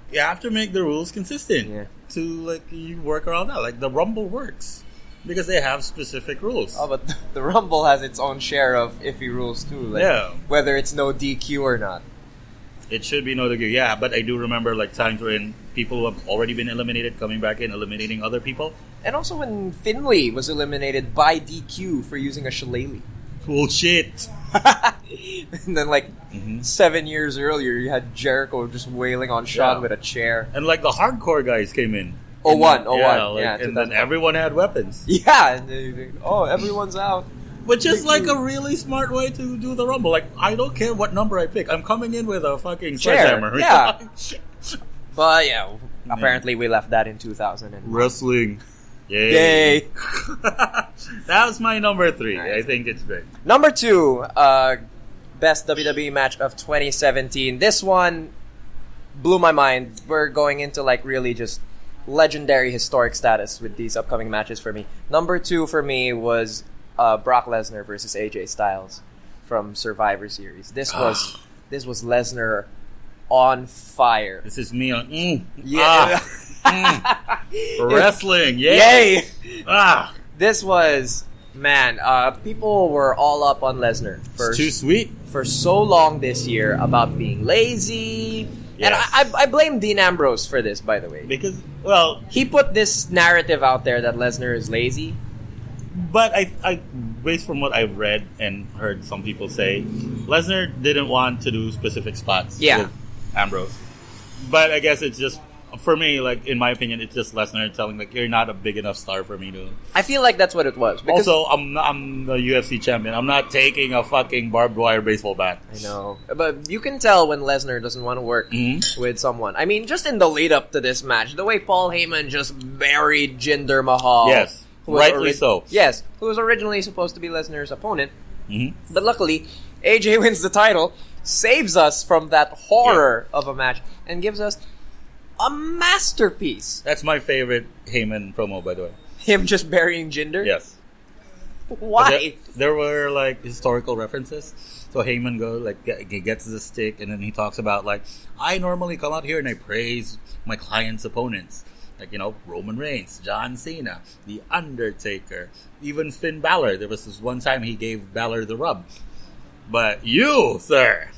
You have to make the rules consistent to, like, you work around that. Like, the Rumble works because they have specific rules. Oh, but the Rumble has its own share of iffy rules, too. Like, whether it's no DQ or not. It should be no DQ, yeah. But I do remember, like, times when people who have already been eliminated coming back in, eliminating other people. And also when Finlay was eliminated by DQ for using a shillelagh. Cool shit. And then, like, 7 years earlier, you had Jericho just wailing on Shawn with a chair. And, like, the hardcore guys came in. 01. And then everyone had weapons. Yeah. And then, everyone's out. Which is, like, a really smart way to do the Rumble. Like, I don't care what number I pick. I'm coming in with a fucking sledgehammer. Yeah. But, apparently we left that in 2000. Wrestling. Yay. That was my number 3. Nice. I think it's great. Number 2, best WWE match of 2017. This one blew my mind. We're going into like really just legendary historic status with these upcoming matches for me. Number 2 for me was Brock Lesnar versus AJ Styles from Survivor Series. This was Lesnar on fire. This is me on wrestling. Yay! This was, man, people were all up on Lesnar it's too sweet for so long this year about being lazy. Yes. And I blame Dean Ambrose for this, by the way, because he put this narrative out there that Lesnar is lazy. But I based from what I've read and heard some people say, Lesnar didn't want to do specific spots with Ambrose. But I guess it's just for me, like in my opinion, it's just Lesnar telling like you're not a big enough star for me to. I feel like that's what it was. Also, I'm the UFC champion. I'm not taking a fucking barbed wire baseball bat. I know, but you can tell when Lesnar doesn't want to work with someone. I mean, just in the lead up to this match, the way Paul Heyman just buried Jinder Mahal. Yes, rightly so. Yes, who was originally supposed to be Lesnar's opponent, but luckily AJ wins the title, saves us from that horror of a match, and gives us a masterpiece. That's my favorite Heyman promo, by the way. Him just burying Jinder? Yes. Why? There were like historical references. So Heyman he gets the stick, and then he talks about like, I normally come out here and I praise my client's opponents. Like, Roman Reigns, John Cena, The Undertaker, even Finn Balor. There was this one time he gave Balor the rub. But you, sir...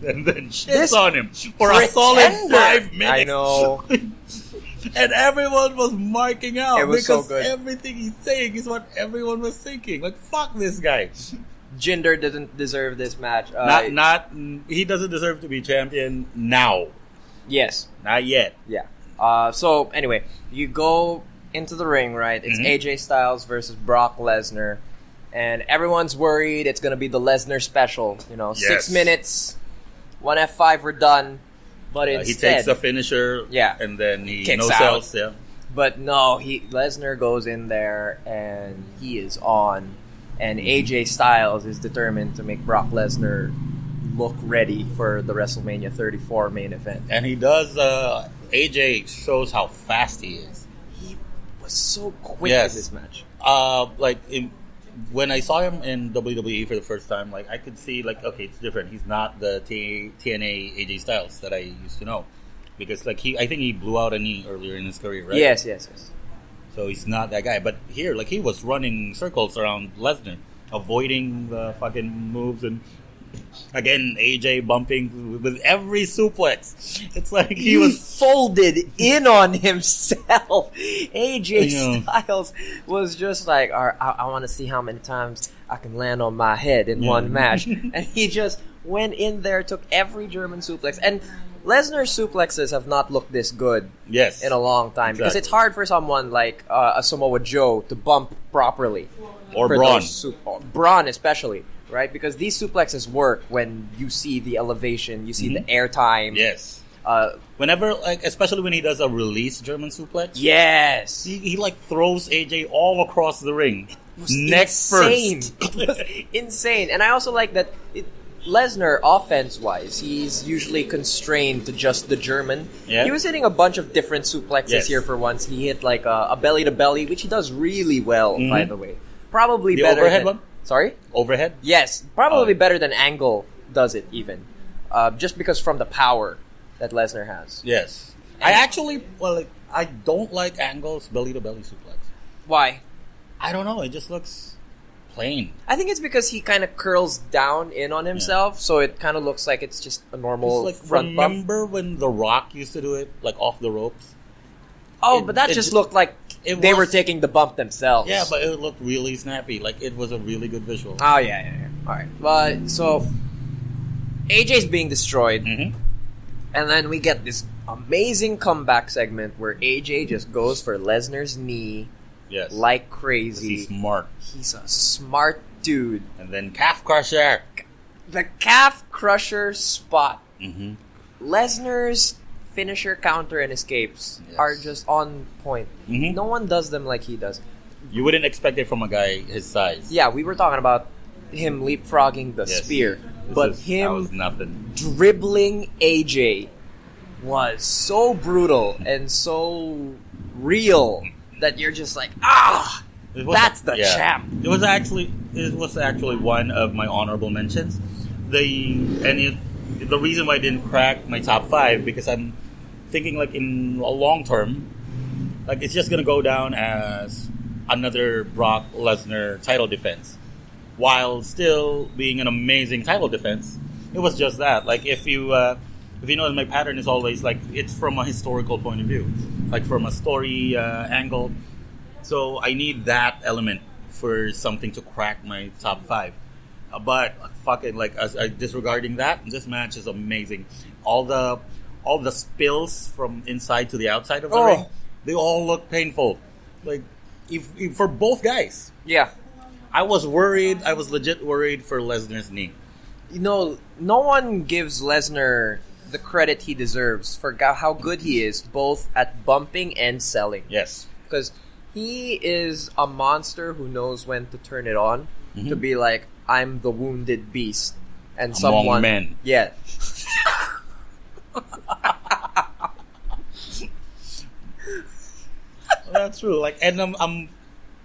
and then shits on him for a solid 5 minutes. I know. And everyone was marking out it was because so good. Everything he's saying is what everyone was thinking. Like, fuck this guy. Jinder didn't deserve this match. He doesn't deserve to be champion now. Yes. Not yet. Yeah. So, anyway, you go into the ring, right? It's AJ Styles versus Brock Lesnar. And everyone's worried it's going to be the Lesnar special. 6 minutes, 1 F5, we're done. But instead... he takes the finisher, and then he kicks no-sells. out. Yeah. But no, Lesnar goes in there, and he is on. And AJ Styles is determined to make Brock Lesnar look ready for the WrestleMania 34 main event. And he does... AJ shows how fast he is. He was so quick in this match. When I saw him in WWE for the first time, like I could see, like, okay, it's different. He's not the TNA AJ Styles that I used to know, because like I think he blew out a knee earlier in his career, right? Yes. So he's not that guy. But here, like, he was running circles around Lesnar, avoiding the fucking moves, and again AJ bumping with every suplex. It's like he was folded in on himself. AJ Styles was just like, all right, I want to see how many times I can land on my head in one match. And he just went in there, took every German suplex. And Lesnar's suplexes have not looked this good in a long time. Because it's hard for someone like a Samoa Joe to bump properly. Or Braun. Braun especially. Right? Because these suplexes work when you see the elevation, you see the airtime. Yes. Whenever, like, especially when he does a release German suplex. Yes. He like throws AJ all across the ring. Neck first. It was insane. And I also like that Lesnar, offense-wise, he's usually constrained to just the German. Yeah. He was hitting a bunch of different suplexes here for once. He hit like a belly-to-belly, which he does really well, by the way. Probably the better overhead than... one? Sorry? Overhead? Yes. Probably better than Angle does it, even. Just because from the power that Lesnar has. Yes. I don't like Angle's belly-to-belly suplex. Why? I don't know. It just looks plain. I think it's because he kind of curls down in on himself, so it kind of looks like it's just a normal front bump. Remember when The Rock used to do it, like off the ropes? But that just looked like they were taking the bump themselves. Yeah, but it looked really snappy. Like, it was a really good visual. Oh, yeah. All right. But, so, AJ's being destroyed. And then we get this amazing comeback segment where AJ just goes for Lesnar's knee like crazy. He's smart. He's a smart dude. And then calf crusher. The calf crusher spot. Lesnar's finisher, counter, and escapes are just on point. No one does them like he does. You wouldn't expect it from a guy his size. Yeah, we were talking about him leapfrogging the spear. But that was nothing. Dribbling AJ was so brutal and so real that you're just like, that's the champ. It was actually one of my honorable mentions. The reason why I didn't crack my top 5, because I'm thinking like in a long term, like it's just gonna go down as another Brock Lesnar title defense, while still being an amazing title defense. It was just that. Like if you know, my pattern is always like it's from a historical point of view, like from a story angle. So I need that element for something to crack my top 5. But fucking disregarding that, this match is amazing. All all the spills from inside to the outside of the ring, they all look painful. Like, if for both guys. Yeah. I was worried. I was legit worried for Lesnar's knee. You know, no one gives Lesnar the credit he deserves for how good he is, both at bumping and selling. Yes. Because he is a monster who knows when to turn it on, to be like, I'm the wounded beast. And Among men. Yeah. That's true. Like, and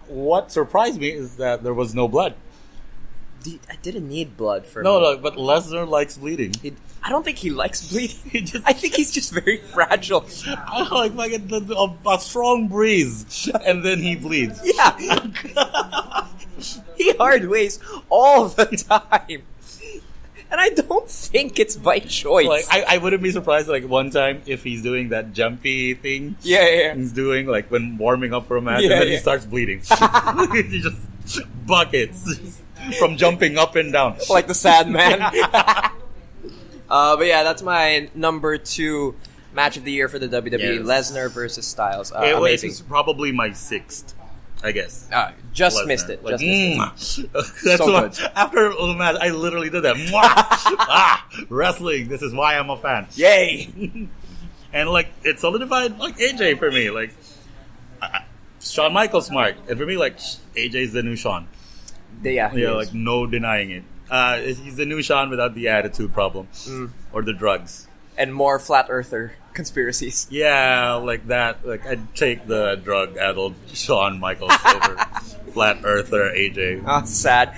what surprised me is that there was no blood. I didn't need blood for me. No, but Lesnar likes bleeding. I don't think he likes bleeding. I think he's just very fragile. I like a strong breeze, and then he bleeds. Yeah. He hard ways all the time. And I don't think it's by choice. Like, I wouldn't be surprised, like, one time if he's doing that jumpy thing. Yeah. He's doing, like, when warming up for a match, and then he starts bleeding. He just buckets from jumping up and down. Like the Sandman. But yeah, that's my number 2 match of the year for the WWE. Yes. Lesnar versus Styles. It was probably my 6th, I guess. Just Lesnar. missed it. Like, Just missed it. That's So what, good. after the match, I literally did that. Wrestling. This is why I'm a fan. Yay! And like, it solidified like AJ for me. Like, Shawn Michaels smart, and for me, like, AJ's the new Shawn. Yeah, Like, no denying it. He's the new Shawn without the attitude problem or the drugs. And more flat earther conspiracies. Yeah, like that. Like, I'd take the drug-addled Shawn Michaels over flat earther AJ. Oh, sad.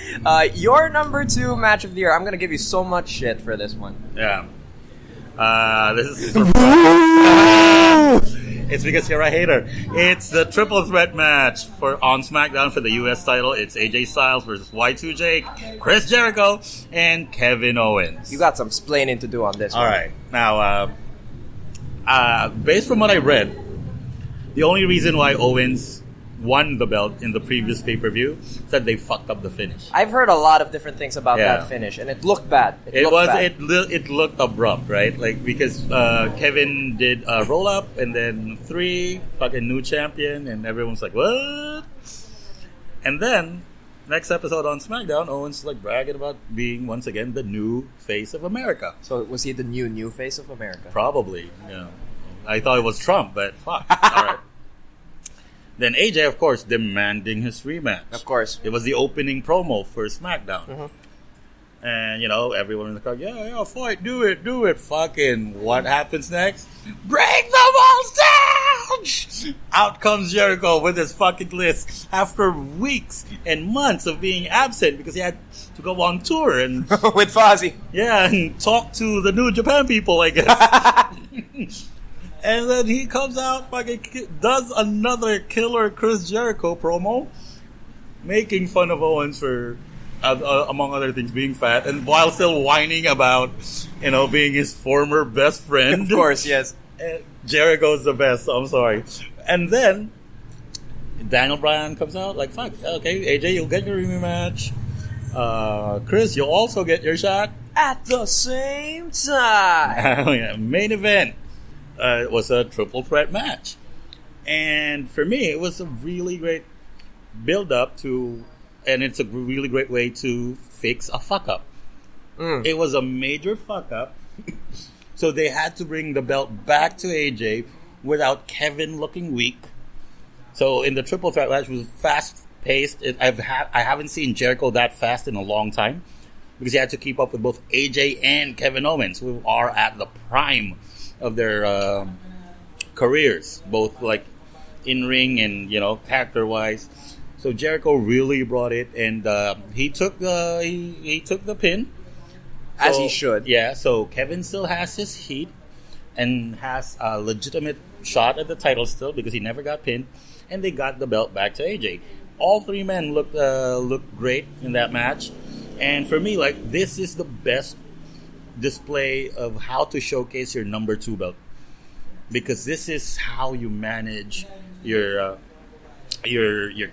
Your number 2 match of the year. I'm gonna give you so much shit for this one. Yeah. This is it's because you're a hater. It's the triple threat match on SmackDown for the US title. It's AJ Styles versus Y2J, Chris Jericho, and Kevin Owens. You got some splaining to do on this one. Alright. Now, based from what I read, the only reason why Owens won the belt in the previous pay-per-view said they fucked up the finish. I've heard a lot of different things about that finish, and it looked bad. It looked abrupt, right? Like, because Kevin did a roll up and then 3, fucking new champion, and everyone's like, what? And then next episode on SmackDown, Owens like bragging about being once again the new face of America. So was he the new face of America? Probably. Yeah. I thought it was Trump, but fuck. All right. Then AJ, of course, demanding his rematch. Of course. It was the opening promo for SmackDown. And, everyone in the crowd, yeah, fight, do it. Fucking, what happens next? Break the walls down! Out comes Jericho with his fucking list after weeks and months of being absent because he had to go on tour and... with Fozzy. Yeah, and talk to the New Japan people, I guess. And then he comes out, fucking does another killer Chris Jericho promo, making fun of Owens for, among other things, being fat, and while still whining about, being his former best friend. Of course, yes. Jericho's the best, I'm sorry. And then, Daniel Bryan comes out, like, fuck, okay, AJ, you'll get your rematch. Chris, you'll also get your shot. At the same time. Main event. It was a triple threat match. And for me, it was a really great build up to, and it's a really great way to fix a fuck up. It was a major fuck up. So they had to bring the belt back to AJ without Kevin looking weak. So in the triple threat match, it was fast paced. I haven't seen Jericho that fast in a long time because he had to keep up with both AJ and Kevin Owens, who are at the prime of their careers, both like in ring and character wise. So Jericho really brought it, and he took the pin, as he should. Yeah. So Kevin still has his heat and has a legitimate shot at the title still because he never got pinned, and they got the belt back to AJ. All 3 men looked great in that match, and for me, like, this is the best display of how to showcase your number 2 belt, because this is how you manage your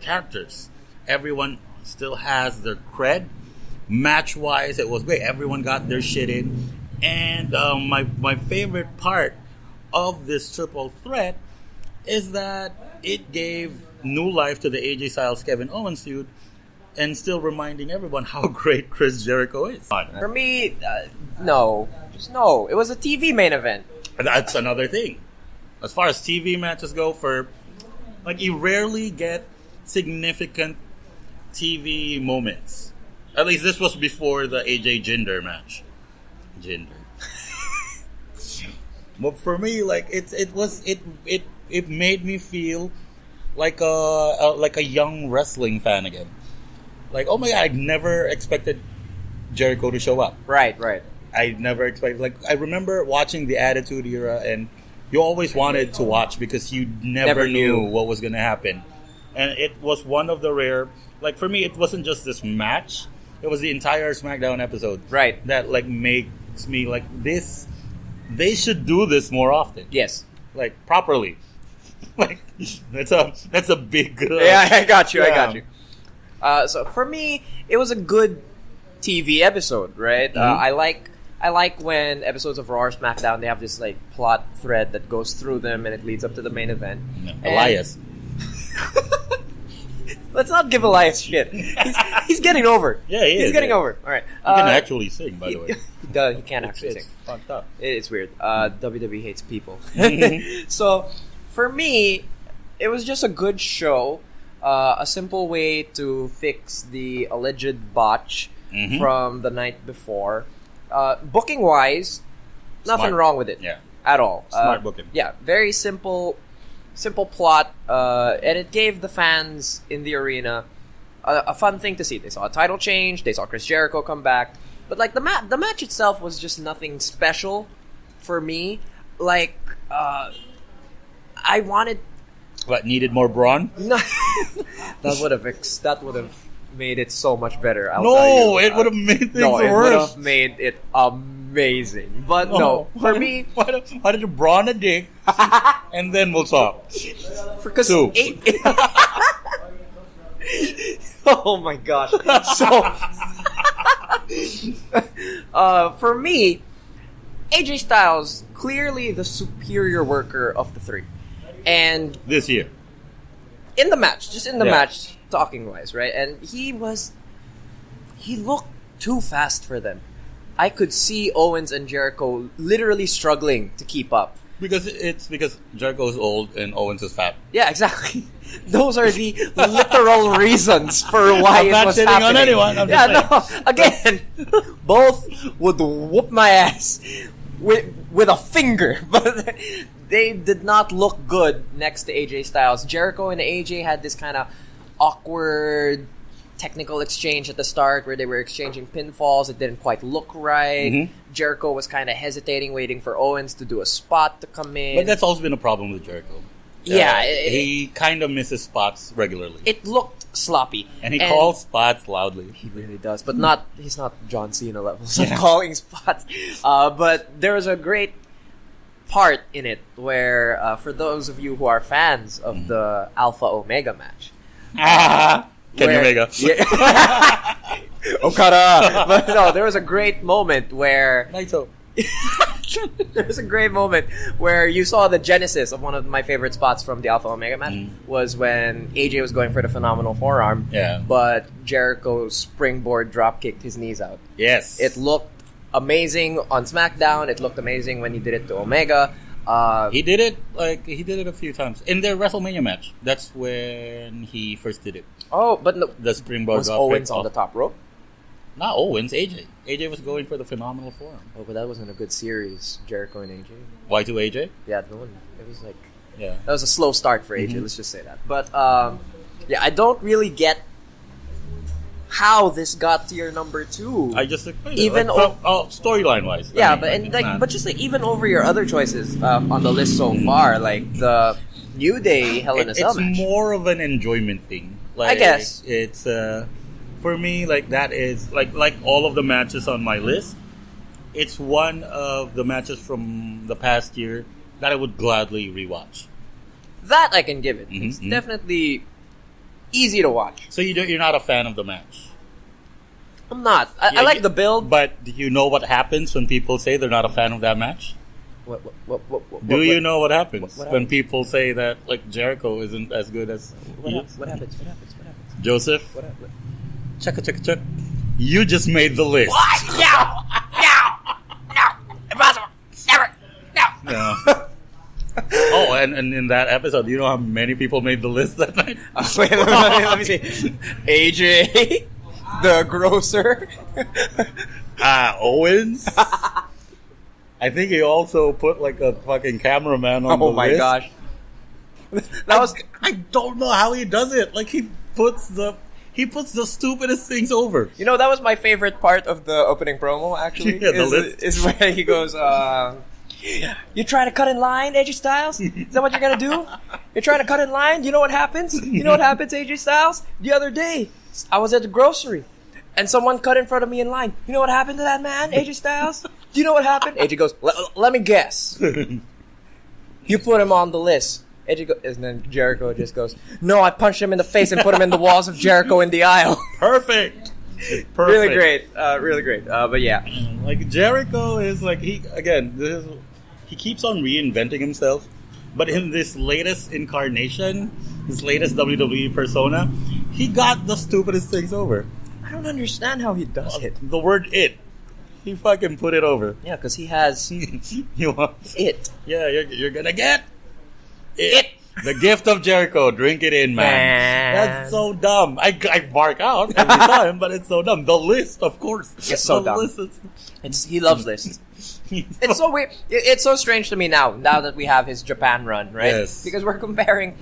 characters. Everyone still has their cred. Match wise, it was great. Everyone got their shit in. And my favorite part of this triple threat is that it gave new life to the AJ Styles Kevin Owens feud, and still reminding everyone how great Chris Jericho is. For me, no. Just no. It was a TV main event. That's another thing. As far as TV matches go, you rarely get significant TV moments. At least this was before the AJ Jinder match. Jinder. But for me, it made me feel like a young wrestling fan again. Like, oh my God, I never expected Jericho to show up. Right. I never expected. I remember watching the Attitude Era, and you always wanted to watch because you never knew what was going to happen. And it was one of the rare. For me, it wasn't just this match; it was the entire SmackDown episode. Right. That makes me this. They should do this more often. Yes. Properly. That's a big. Yeah, I got you. So for me, it was a good TV episode, right? Mm-hmm. I like when episodes of Raw or SmackDown, they have this plot thread that goes through them and it leads up to the main event. Yeah. Elias. Let's not give Elias shit. He's getting over. Yeah, he is. He's getting over. All right. He can actually sing, by the way. He can actually sing. Fucked up. It's weird. WWE hates people. Mm-hmm. So, for me, it was just a good show. A simple way to fix the alleged botch from the night before. Booking wise, nothing wrong with it. Yeah. At all. Smart booking. Yeah, very simple plot, and it gave the fans in the arena a fun thing to see. They saw a title change, they saw Chris Jericho come back, but the match itself was just nothing special for me. I wanted. What, needed more brawn? No, that would have made it so much better. It would have made things worse. It would have made it amazing. But no, for me, why don't you brawn a dick, and then we'll talk. Because oh my gosh! So, for me, AJ Styles clearly the superior worker of the three. And this year, in the match, match, talking wise, right? And he looked too fast for them. I could see Owens and Jericho literally struggling to keep up. Because Jericho's old and Owens is fat. Yeah, exactly. Those are the literal reasons for why it was happening. I'm not shitting on anyone. Again, both would whoop my ass with a finger, but they did not look good next to AJ Styles. Jericho and AJ had this kind of awkward technical exchange at the start where they were exchanging pinfalls. It didn't quite look right. Mm-hmm. Jericho was kind of hesitating, waiting for Owens to do a spot to come in. But that's always been a problem with Jericho. Yeah. He kind of misses spots regularly. It looked sloppy. And he calls spots loudly. He really does. But he's not John Cena levels of calling spots. But there was a great part in it where, for those of you who are fans of the Alpha Omega match. Kenny Omega. Yeah. Okada. But no, there was a great moment where... Naito. There's a great moment where you saw the genesis of one of my favorite spots from the Alpha Omega match was when AJ was going for the phenomenal forearm, but Jericho springboard drop kicked his knees out. Yes. It looked amazing on SmackDown. It looked amazing when he did it to Omega. He did it a few times in their WrestleMania match. That's when he first did it. Oh, but no, the springboard was drop Owens kick on the top rope? Not Owens, AJ. AJ was going for the phenomenal forearm. Oh, but that wasn't a good series, Jericho and AJ. Y2 AJ? Yeah, no one. It was that was a slow start for AJ. Let's just say that. But I don't really get how this got to your number 2. I just explained even storyline wise. Yeah, but just even over your other choices on the list so far, like the New Day Hell in a Cell match. It's more of an enjoyment thing. I guess it's for me that is like all of the matches on my list. It's one of the matches from the past year that I would gladly rewatch. That I can give it. It's definitely easy to watch. So you're not a fan of the match? I'm not. I like the build. But do you know what happens when people say they're not a fan of that match? Do you know what happens when people say that like Jericho isn't as good as he is? What happens? Joseph? Check. You just made the list. What? No! Impossible! Never! No! Oh, and in that episode, do you know how many people made the list that night? Wait, let me see. AJ, the grocer. Owens. I think he also put like a fucking cameraman on the list. Oh my gosh. I don't know how he does it. Like he puts the stupidest things over. You know, that was my favorite part of the opening promo, actually. Yeah, the list. Is where he goes, you trying to cut in line, AJ Styles? Is that what you're going to do? You're trying to cut in line? You know what happens? You know what happens, AJ Styles? The other day, I was at the grocery, and someone cut in front of me in line. You know what happened to that man, AJ Styles? Do you know what happened? AJ goes, let me guess. You put him on the list. AJ and then Jericho just goes, no, I punched him in the face and put him in the walls of Jericho in the aisle. Perfect. Really great. Really great. But yeah. Like Jericho is like, he keeps on reinventing himself. But in this latest incarnation, this latest WWE persona, he got the stupidest things over. I don't understand how he does it. The word it. He fucking put it over. Yeah, because he has it. Yeah, you're gonna get it. The gift of Jericho. Drink it in, man. That's so dumb. I bark out every time, but it's so dumb. The list, of course. It's so dumb. He loves lists. It's so weird. It's so strange to me now that we have his Japan run, right? Yes. Because we're comparing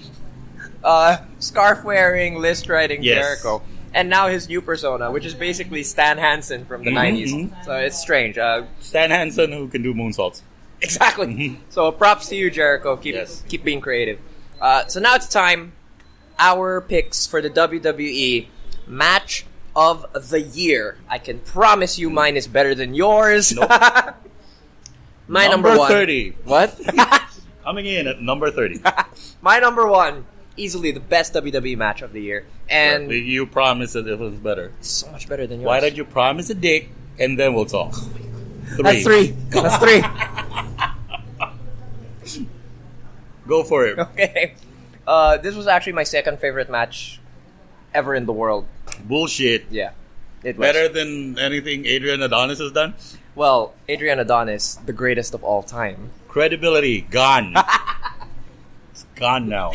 scarf-wearing, list-writing Jericho, and now his new persona, which is basically Stan Hansen from the 90s. So it's strange. Stan Hansen who can do moonsaults. Exactly. So props to you, Jericho. Keep being creative. So now it's time. Our picks for the WWE Match of the Year. I can promise you mine is better than yours. Nope. My number one. 30. What? Coming in at number 30. My number one. Easily the best WWE match of the year. And you promised that it was better. It's so much better than yours. Why don't you promise a dick and then we'll talk? That's three. That's three. Go for it. Okay. This was actually my second favorite match ever in the world. Bullshit. Yeah. It was. Better than anything Adrian Adonis has done? Well, Adrian Adonis, the greatest of all time. Credibility, gone. It's gone now.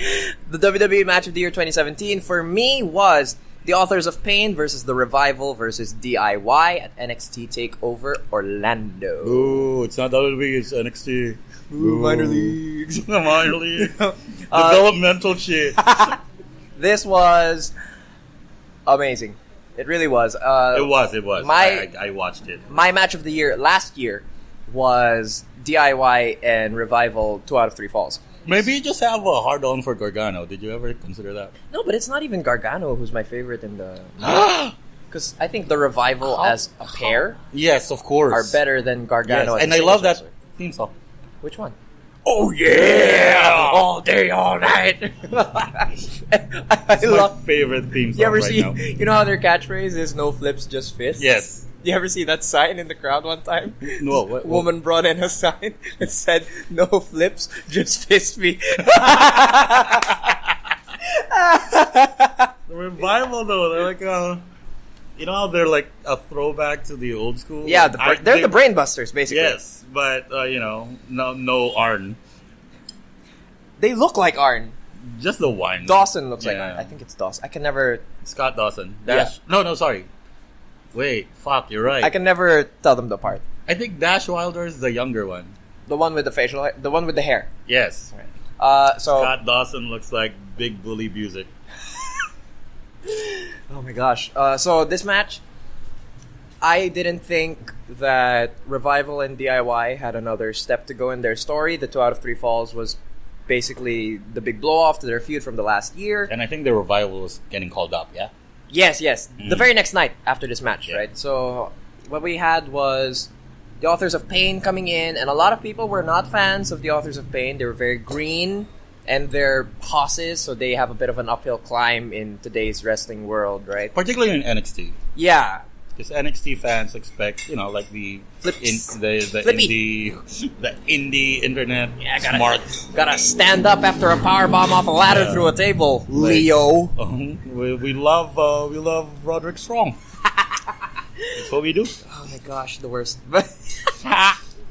The WWE Match of the Year 2017 for me was the Authors of Pain versus The Revival versus DIY at NXT TakeOver Orlando. Ooh, it's not WWE, it's NXT. Ooh, minor leagues. Minor leagues. Developmental shit. This was amazing. It really was. It was. I watched it. My match of the year last year was DIY and Revival 2 out of 3 falls. Maybe you just have a hard on for Gargano. Did you ever consider that? No, but it's not even Gargano who's my favorite in the... Because I think the Revival as a pair... Yes, of course. ...are better than Gargano as a and I love that theme song. Which one? Oh yeah! All day, all night. It's my favorite theme song now. You know how their catchphrase is "No flips, just fists"? Yes. You ever see that sign in the crowd one time? No. What? Woman brought in a sign that said "No flips, just fist me." The Revival though, they're like you know how they're like a throwback to the old school? Yeah, they're the Brainbusters, basically. Yes, but, no Arn. They look like Arn. Just the one. Dawson looks like Arn. I think it's Dawson. I can never... Scott Dawson. Dash. Yeah. No, sorry. Wait, fuck, you're right. I can never tell them apart. I think Dash Wilder is the younger one. The one with the facial hair? The one with the hair? Yes. Right. Scott Dawson looks like Big Bully Busick. Oh my gosh. So this match, I didn't think that Revival and DIY had another step to go in their story. The 2 out of 3 falls was basically the big blow-off to their feud from the last year. And I think the Revival was getting called up, yeah? Yes. The very next night after this match, right? So what we had was the Authors of Pain coming in, and a lot of people were not fans of the Authors of Pain. They were very green, and they're hosses, so they have a bit of an uphill climb in today's wrestling world, right? Particularly in NXT. Yeah. Because NXT fans expect, like the indie internet Gotta stand up after a power bomb off a ladder through a table, Leo. We love Roderick Strong. That's what we do. Oh my gosh, the worst.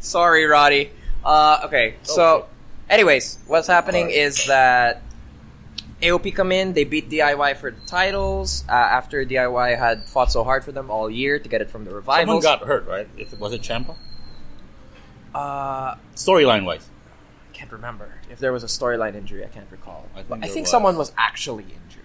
Sorry, Roddy. Okay, so, anyways, what's happening is that AOP come in, they beat DIY for the titles after DIY had fought so hard for them all year to get it from the Revival. Someone got hurt, right? Was it Ciampa? Storyline-wise. I can't remember. If there was a storyline injury, I can't recall. I think was. Someone was actually injured.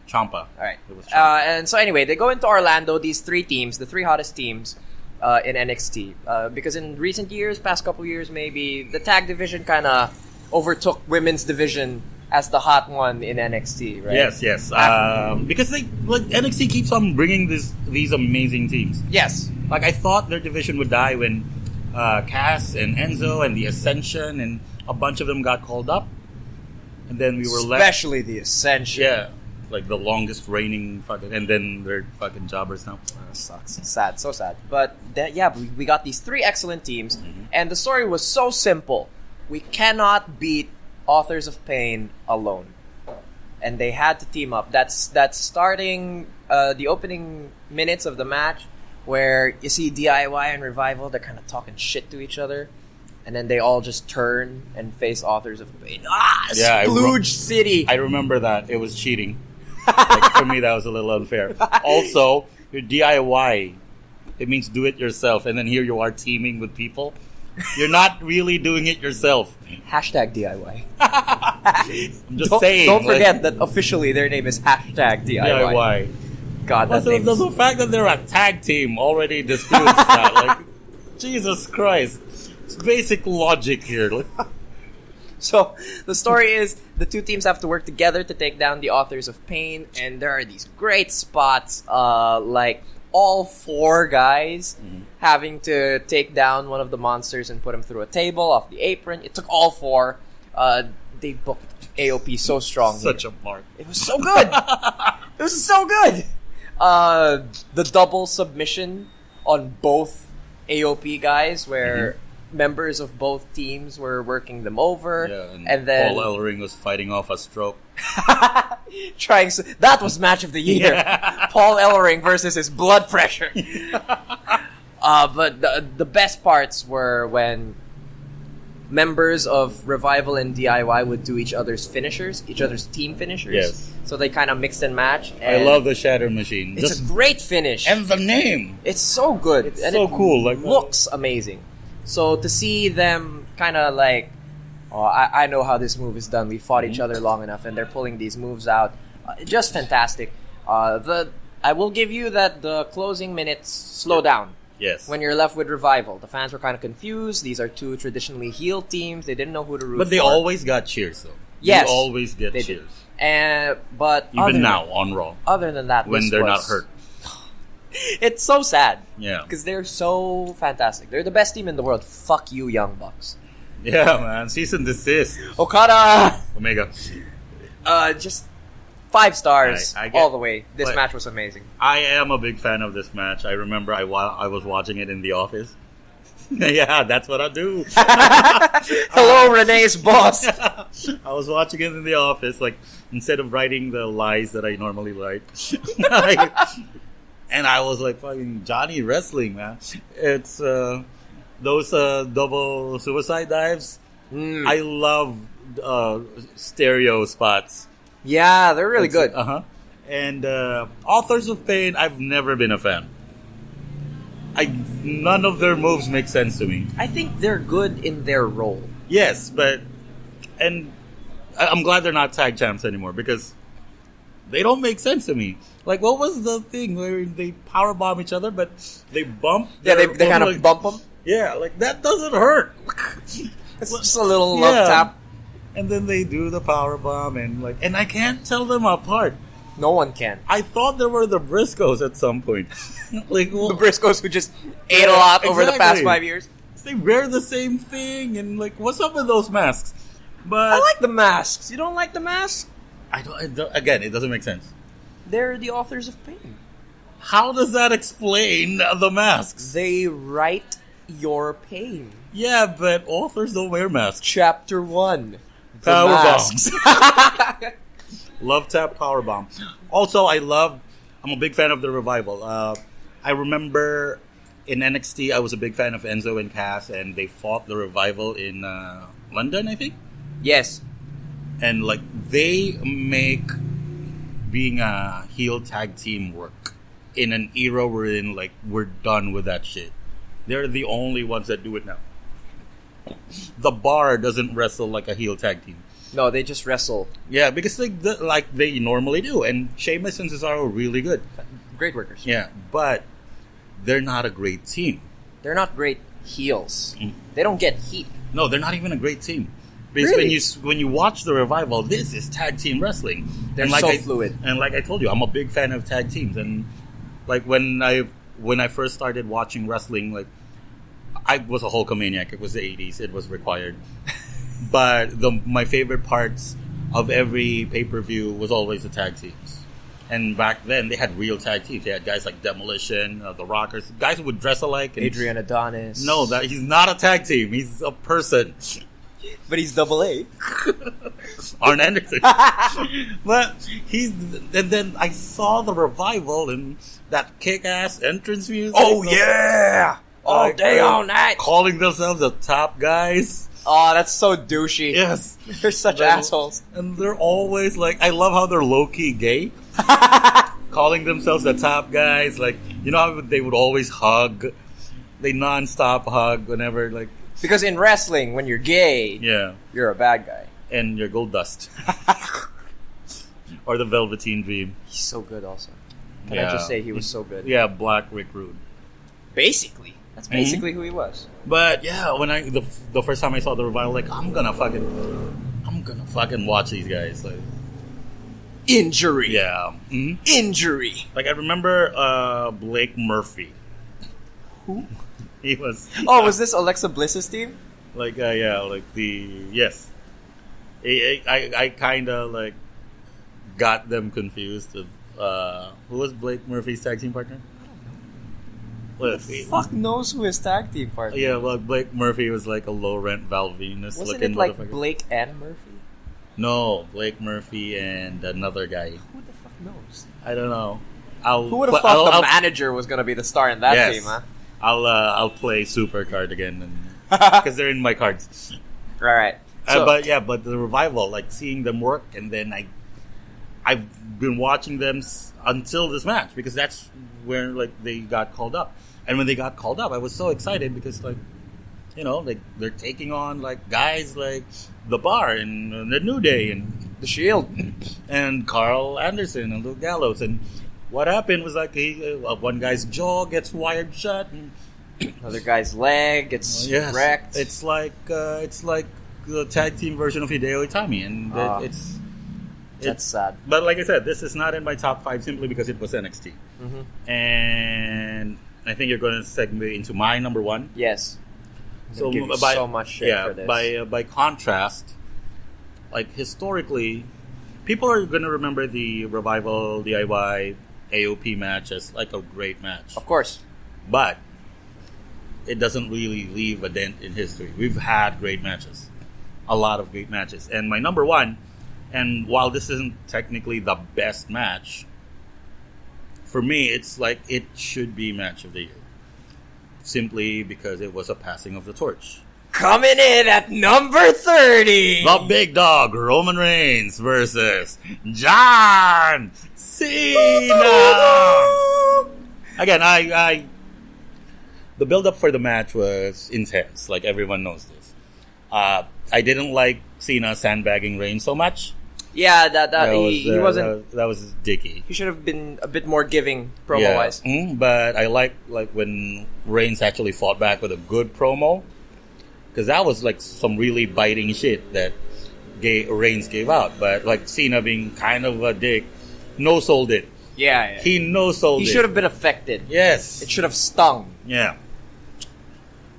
Ciampa. All right. It was Ciampa. And so anyway, they go into Orlando, these three teams, the three hottest teams in NXT. Because in recent years, past couple years maybe, the tag division kind of overtook women's division as the hot one in NXT, right? Yes. Because NXT keeps on bringing these amazing teams. Yes. Like, I thought their division would die when Cass and Enzo and the Ascension and a bunch of them got called up. And then we were left... Especially the Ascension. Yeah. Like the longest reigning fucking... And then they're fucking jobbers now. That sucks. Sad. So sad. But, we got these three excellent teams. Mm-hmm. And the story was so simple. We cannot beat Authors of Pain alone. And they had to team up. That's starting the opening minutes of the match where you see DIY and Revival, they're kind of talking shit to each other. And then they all just turn and face Authors of Pain. Splooge City! I remember that. It was cheating. For me, that was a little unfair. Also, your DIY, it means do it yourself. And then here you are teaming with people. You're not really doing it yourself. Hashtag DIY. I'm just saying. Don't forget that officially their name is hashtag DIY. God, that's the fact that they're a tag team already disputes that. Like, Jesus Christ. It's basic logic here. So, the story is the two teams have to work together to take down the Authors of Pain, and there are these great spots, like all four guys having to take down one of the monsters and put him through a table off the apron. It took all four. They booked AOP so strongly. Such a mark. It was so good. It was so good. The double submission on both AOP guys where members of both teams were working them over. Yeah, and then Paul Ellering was fighting off a stroke. That was match of the year. Yeah. Paul Ellering versus his blood pressure. But the best parts were when members of Revival and DIY would do each other's team finishers. Yes. So they kind of mixed and matched. I love the Shatter Machine. It's a great finish. And the name. It's so good. It's so cool. Like, looks amazing. So to see them kind of like, I know how this move is done. We fought each other long enough, and they're pulling these moves out. Just fantastic. I will give you that the closing minutes slow down. Yes. When you're left with Revival. The fans were kind of confused. These are two traditionally heel teams. They didn't know who to root for. But they always got cheers, though. Yes. They always get cheers. But even now, on Raw. Other than that, when they're not hurt. It's so sad. Yeah. Because they're so fantastic. They're the best team in the world. Fuck you, Young Bucks. Yeah, man. Cease and desist. Okada! Omega. Just 5 stars all the way. This match was amazing. I am a big fan of this match. I remember I was watching it in the office. Yeah, that's what I do. Hello, Rene's boss. I was watching it in the office, like, instead of writing the lies that I normally write. And I was like, fucking Johnny Wrestling, man. It's those double suicide dives. I love stereo spots. Yeah, they're really good. And Authors of Pain, I've never been a fan. None of their moves make sense to me. I think they're good in their role. Yes, but... And I'm glad they're not tag champs anymore, because they don't make sense to me. Like, what was the thing where they powerbomb each other, but they bump? Yeah, they kind of bump them? Yeah, like, that doesn't hurt. It's just a little love tap. And then they do the powerbomb, and I can't tell them apart. No one can. I thought there were the Briscoes at some point. Like, the Briscoes who just ate a lot over the past 5 years. They wear the same thing, and like, what's up with those masks? But I like the masks. You don't like the masks? I don't. Again, it doesn't make sense. They're the Authors of Pain. How does that explain the masks? They write your pain. Yeah, but authors don't wear masks. Chapter 1. The Power masks. bombs. Love tap power bomb. Also, I'm a big fan of the revival. I remember in NXT, I was a big fan of Enzo and Cass, and they fought the revival in London, I think. Yes. And like they make being a heel tag team work in an era wherein like we're done with that shit. They're the only ones that do it now. The Bar doesn't wrestle like a heel tag team. No, they just wrestle. Yeah, because like they normally do, and Sheamus and Cesaro are really good. Great workers. Yeah, but they're not a great team. They're not great heels. They don't get heat. No, they're not even a great team. Because Really? when you watch the revival, this is tag team wrestling. They're And like so fluid. And like I told you, I'm a big fan of tag teams. And like when I first started watching wrestling, like I was a Hulkamaniac. It was the 80s. It was required. But my favorite parts of every pay-per-view was always the tag teams. And back then, they had real tag teams. They had guys like Demolition, the Rockers, guys who would dress alike. And Adrian Adonis. No, he's not a tag team. He's a person. But he's AA. Arn Anderson. But and then I saw the revival and that kick-ass entrance music. Oh, yeah! All Like, day, all night. Calling themselves the top guys. Oh, that's so douchey. Yes. They're such They're- assholes. And they're always like, I love how they're low-key gay. Calling themselves the top guys. Like, you know how they would always hug? They non-stop hug whenever, like, Because in wrestling, when you're gay, yeah. you're a bad guy. And your Gold Dust. Or the Velveteen Dream. He's so good also. Can I Yeah. just say he was so good? Yeah, Black Rick Rude. Basically. That's basically who he was. But yeah, when the first time I saw the revival, like I'm gonna fucking watch these guys. Like, Injury. yeah, Injury. like I remember Blake Murphy. Who? He was. Oh, was this Alexa Bliss's team? Like yeah, like yes. I kind of like got them confused. Of, who was Blake Murphy's tag team partner? Let's see. Fuck knows who his tag team partner. Yeah, well, Blake Murphy was like a low rent Val Venus Wasn't looking it like motherfucker. Blake and Murphy? No, Blake Murphy and another guy. Who the fuck knows? I don't know. Who would have thought the manager was gonna be the star in that Yes. team, huh? I'll play Super Card again because they're in my cards. Right. So, But the revival, like seeing them work, and then I've been watching them until this match because that's where like they got called up. And when they got called up, I was so excited because like, you know, like they're taking on like guys like the Bar and the New Day and the Shield. and Carl Anderson and Luke Gallows. And what happened was like one guy's jaw gets wired shut. And, Another guy's leg gets yes, wrecked. it's like the tag team version of Hideo Itami, and That's sad. But like I said, this is not in my top 5 simply because it was NXT, and I think you're going to segue into my number 1. Yes. So Give you so much shit for this. By contrast, like historically, people are going to remember the Revival DIY AOP match as like a great match. Of course. But it doesn't really leave a dent in history. We've had great matches. A lot of great matches. And my number 1, and while this isn't technically the best match, for me, it's like it should be match of the year. Simply because it was a passing of the torch. Coming in at number 30. The big dog, Roman Reigns versus John Cena. Again, the build-up for the match was intense. Like everyone knows this. I didn't like Cena sandbagging Reigns so much. Yeah, he wasn't. That was dicky. He should have been a bit more giving promo-wise. But I like when Reigns actually fought back with a good promo, because that was like some really biting shit that Reigns gave out. But like Cena being kind of a dick, no-sold it. Yeah. He no-sold it. He should have been affected. Yes. It should have stung. Yeah.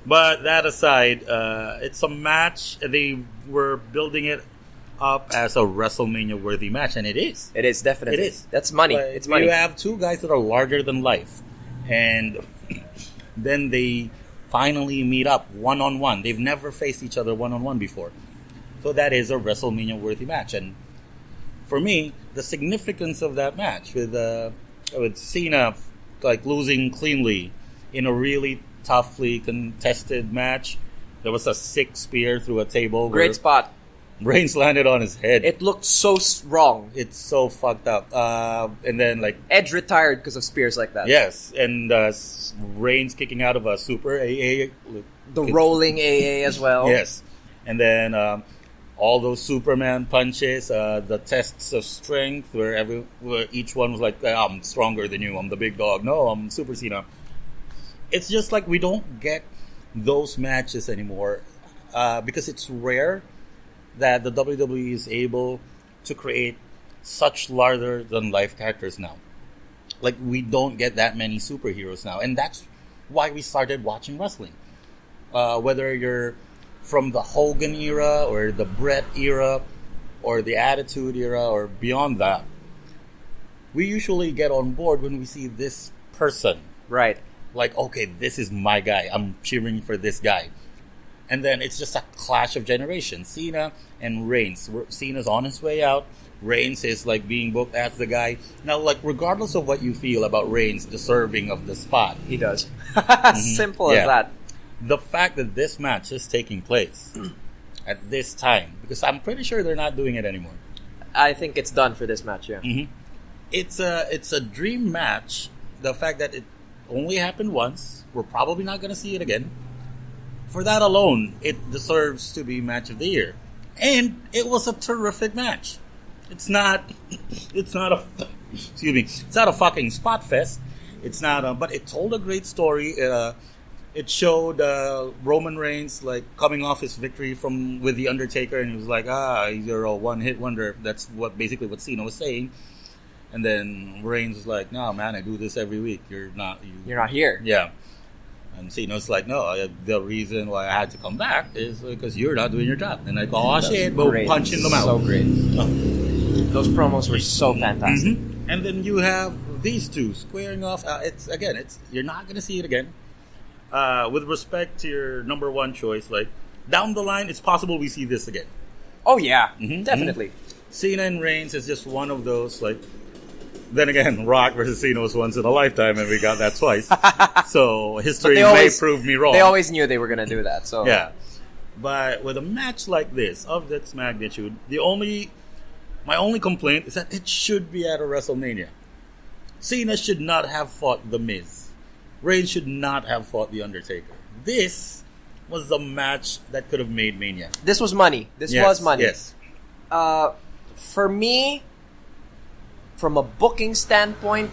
But that aside, it's a match. They were building it up as a WrestleMania worthy match, and it is. It is, definitely. It is. That's money. Like, it's money. You have two guys that are larger than life, and then they finally meet up one-on-one. They've never faced each other one-on-one before. So that is a WrestleMania worthy match. And for me, the significance of that match with Cena like losing cleanly in a really toughly contested match. There was a sick spear through a table. Great spot. Reigns landed on his head. It looked so wrong. It's so fucked up. And then like Edge retired because of spears like that. yes, and Reigns kicking out of a super AA. The rolling AA as well. Yes, and then all those Superman punches, the tests of strength, where each one was like, "I'm stronger than you. I'm the big dog. No, I'm Super Cena." It's just like we don't get those matches anymore because it's rare that the WWE is able to create such larger than life characters now. Like, we don't get that many superheroes now, and that's why we started watching wrestling. Whether you're from the Hogan era or the Bret era or the Attitude era or beyond that, we usually get on board when we see this person. Right. Like, okay, this is my guy. I'm cheering for this guy. And then it's just a clash of generations. Cena and Reigns. Cena's on his way out. Reigns is like being booked as the guy. Now, like, regardless of what you feel about Reigns deserving of the spot. He does. Simple as that. The fact that this match is taking place at this time, because I'm pretty sure they're not doing it anymore. I think it's done for this match, yeah. Mm-hmm. It's a dream match. The fact that it only happened once. We're probably not going to see it again. For that alone, it deserves to be match of the year. And it was a terrific match. It's not a fucking spot fest. It's not but it told a great story. It showed Roman Reigns like coming off his victory with the Undertaker, and he was like, you're a one-hit wonder. That's basically what Cena was saying. And then Reigns was like, no, man, I do this every week. You're not here. Yeah. And Cena's like, no, the reason why I had to come back is because you're not doing your job. And I go, oh, shit, boom, punch in the mouth. So great. Those promos were so fantastic. Mm-hmm. And then you have these two squaring off. You're not going to see it again. With respect to your number one choice, like, down the line, it's possible we see this again. Oh, yeah. Definitely. Cena and Reigns is just one of those, like, then again, Rock versus Cena was once in a lifetime, and we got that twice. So history may prove me wrong. They always knew they were going to do that. So yeah, but with a match like this of this magnitude, my only complaint is that it should be at a WrestleMania. Cena should not have fought The Miz. Reigns should not have fought The Undertaker. This was the match that could have made Mania. This was money. This was money. Yes. For me, from a booking standpoint,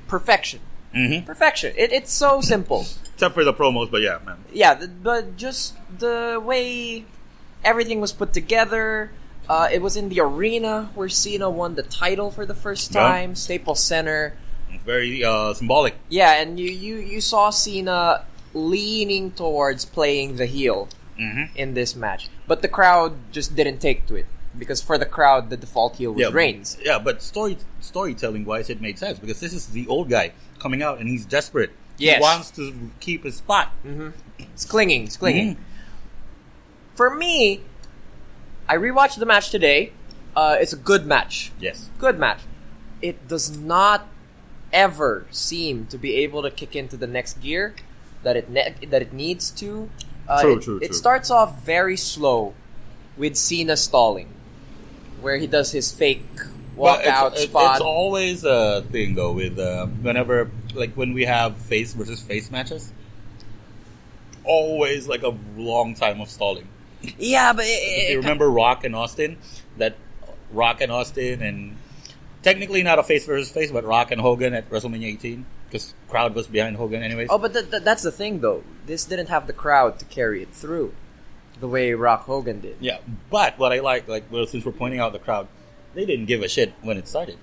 perfection. Mm-hmm. Perfection. It's so simple. Except for the promos, but yeah, man. Yeah, but just the way everything was put together. It was in the arena where Cena won the title for the first time. Yeah. Staples Center. Very symbolic. Yeah, and you saw Cena leaning towards playing the heel in this match. But the crowd just didn't take to it. Because for the crowd, the default heel was Reigns. Yeah, but storytelling-wise, it made sense. Because this is the old guy coming out, and he's desperate. Yes. He wants to keep his spot. Mm-hmm. It's clinging. For me, I rewatched the match today. It's a good match. Yes. Good match. It does not ever seem to be able to kick into the next gear that it needs to. True. It starts off very slow with Cena stalling, where he does his fake walkout spot. It's always a thing though with whenever, like, when we have face versus face matches, always like a long time of stalling. Yeah, but if you remember Rock and Austin, and technically not a face versus face, but Rock and Hogan at WrestleMania 18, because crowd was behind Hogan anyways. Oh, but that's the thing though. This didn't have the crowd to carry it through the way Rock Hogan did. Yeah, but what I like, since we're pointing out the crowd, they didn't give a shit when it started.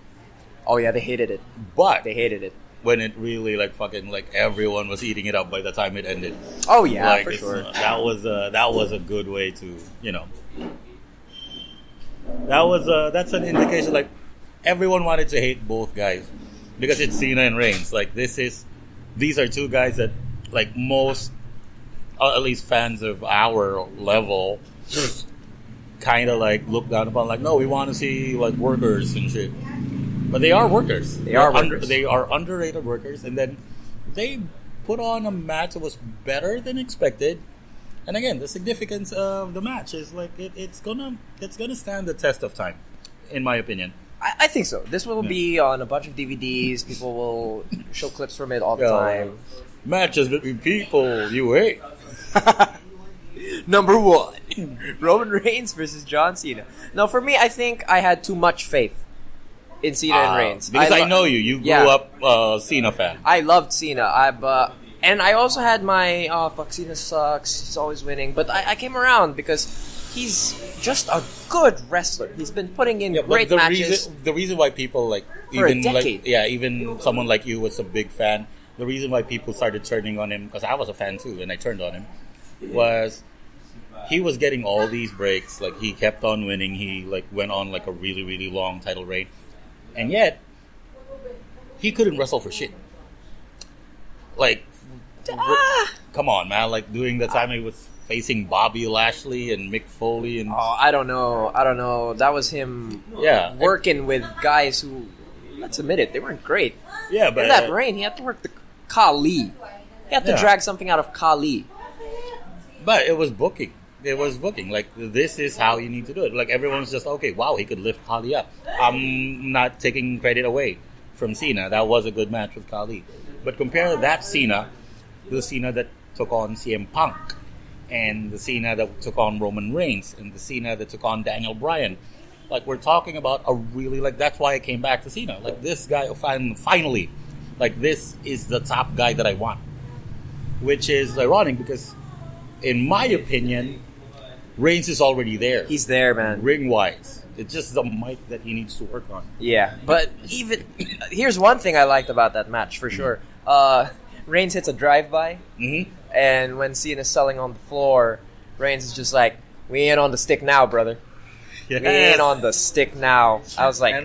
Oh yeah, they hated it. But they hated it when it really everyone was eating it up by the time it ended. Oh yeah, for sure. That was a good way to that's an indication. Like everyone wanted to hate both guys because it's Cena and Reigns. Like these are two guys that like most, at least fans of our level, kind of like look down upon. Like, no, we want to see like workers and shit. But they are workers. They are underrated workers, and then they put on a match that was better than expected. And again, the significance of the match is like it's gonna stand the test of time, in my opinion. I think so. This will be on a bunch of DVDs. People will show clips from it all the time. Matches between people you hate. Number 1, Roman Reigns versus John Cena. Now, for me, I think I had too much faith in Cena and Reigns. Because I know you. You grew up Cena fan. I loved Cena. And I also had my, fuck, Cena sucks. He's always winning. But I came around because he's just a good wrestler. He's been putting in great matches. The reason why people like for a decade. Even someone like you was a big fan. The reason why people started turning on him, because I was a fan too, and I turned on him, was he was getting all these breaks. Like he kept on winning. He like went on like a really, really long title reign, and yet he couldn't wrestle for shit. Like, come on, man! Like during the time he was facing Bobby Lashley and Mick Foley and I don't know. That was him working with guys who, let's admit it, they weren't great. Yeah, but in that reign, he had to work the Khali. He had to drag something out of Khali. But it was booking. Like, this is how you need to do it. Like, everyone's just, okay, wow, he could lift Khali up. I'm not taking credit away from Cena. That was a good match with Khali. But compare that Cena to the Cena that took on CM Punk, and the Cena that took on Roman Reigns, and the Cena that took on Daniel Bryan. Like, we're talking about a really, like, that's why I came back to Cena. Like, this guy, finally, like, this is the top guy that I want. Which is ironic because, in my opinion, Reigns is already there. He's there, man. Ring-wise. It's just the mic that he needs to work on. Yeah, but even, here's one thing I liked about that match, for sure. Reigns hits a drive-by, and when Cena's selling on the floor, Reigns is just like, we ain't on the stick now, brother. Yes. We ain't on the stick now. I was like,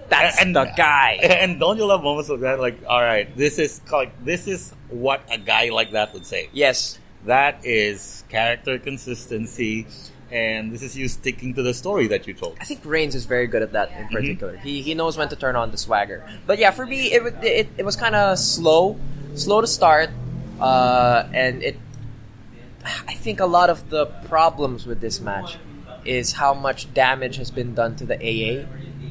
that's the guy. And don't you love moments like that? Like, all right, this is what a guy like that would say. Yes. That is character consistency, and this is you sticking to the story that you told. I think Reigns is very good at that in particular. He knows when to turn on the swagger. But yeah, for me, it was kind of slow to start, and I think a lot of the problems with this match is how much damage has been done to the AA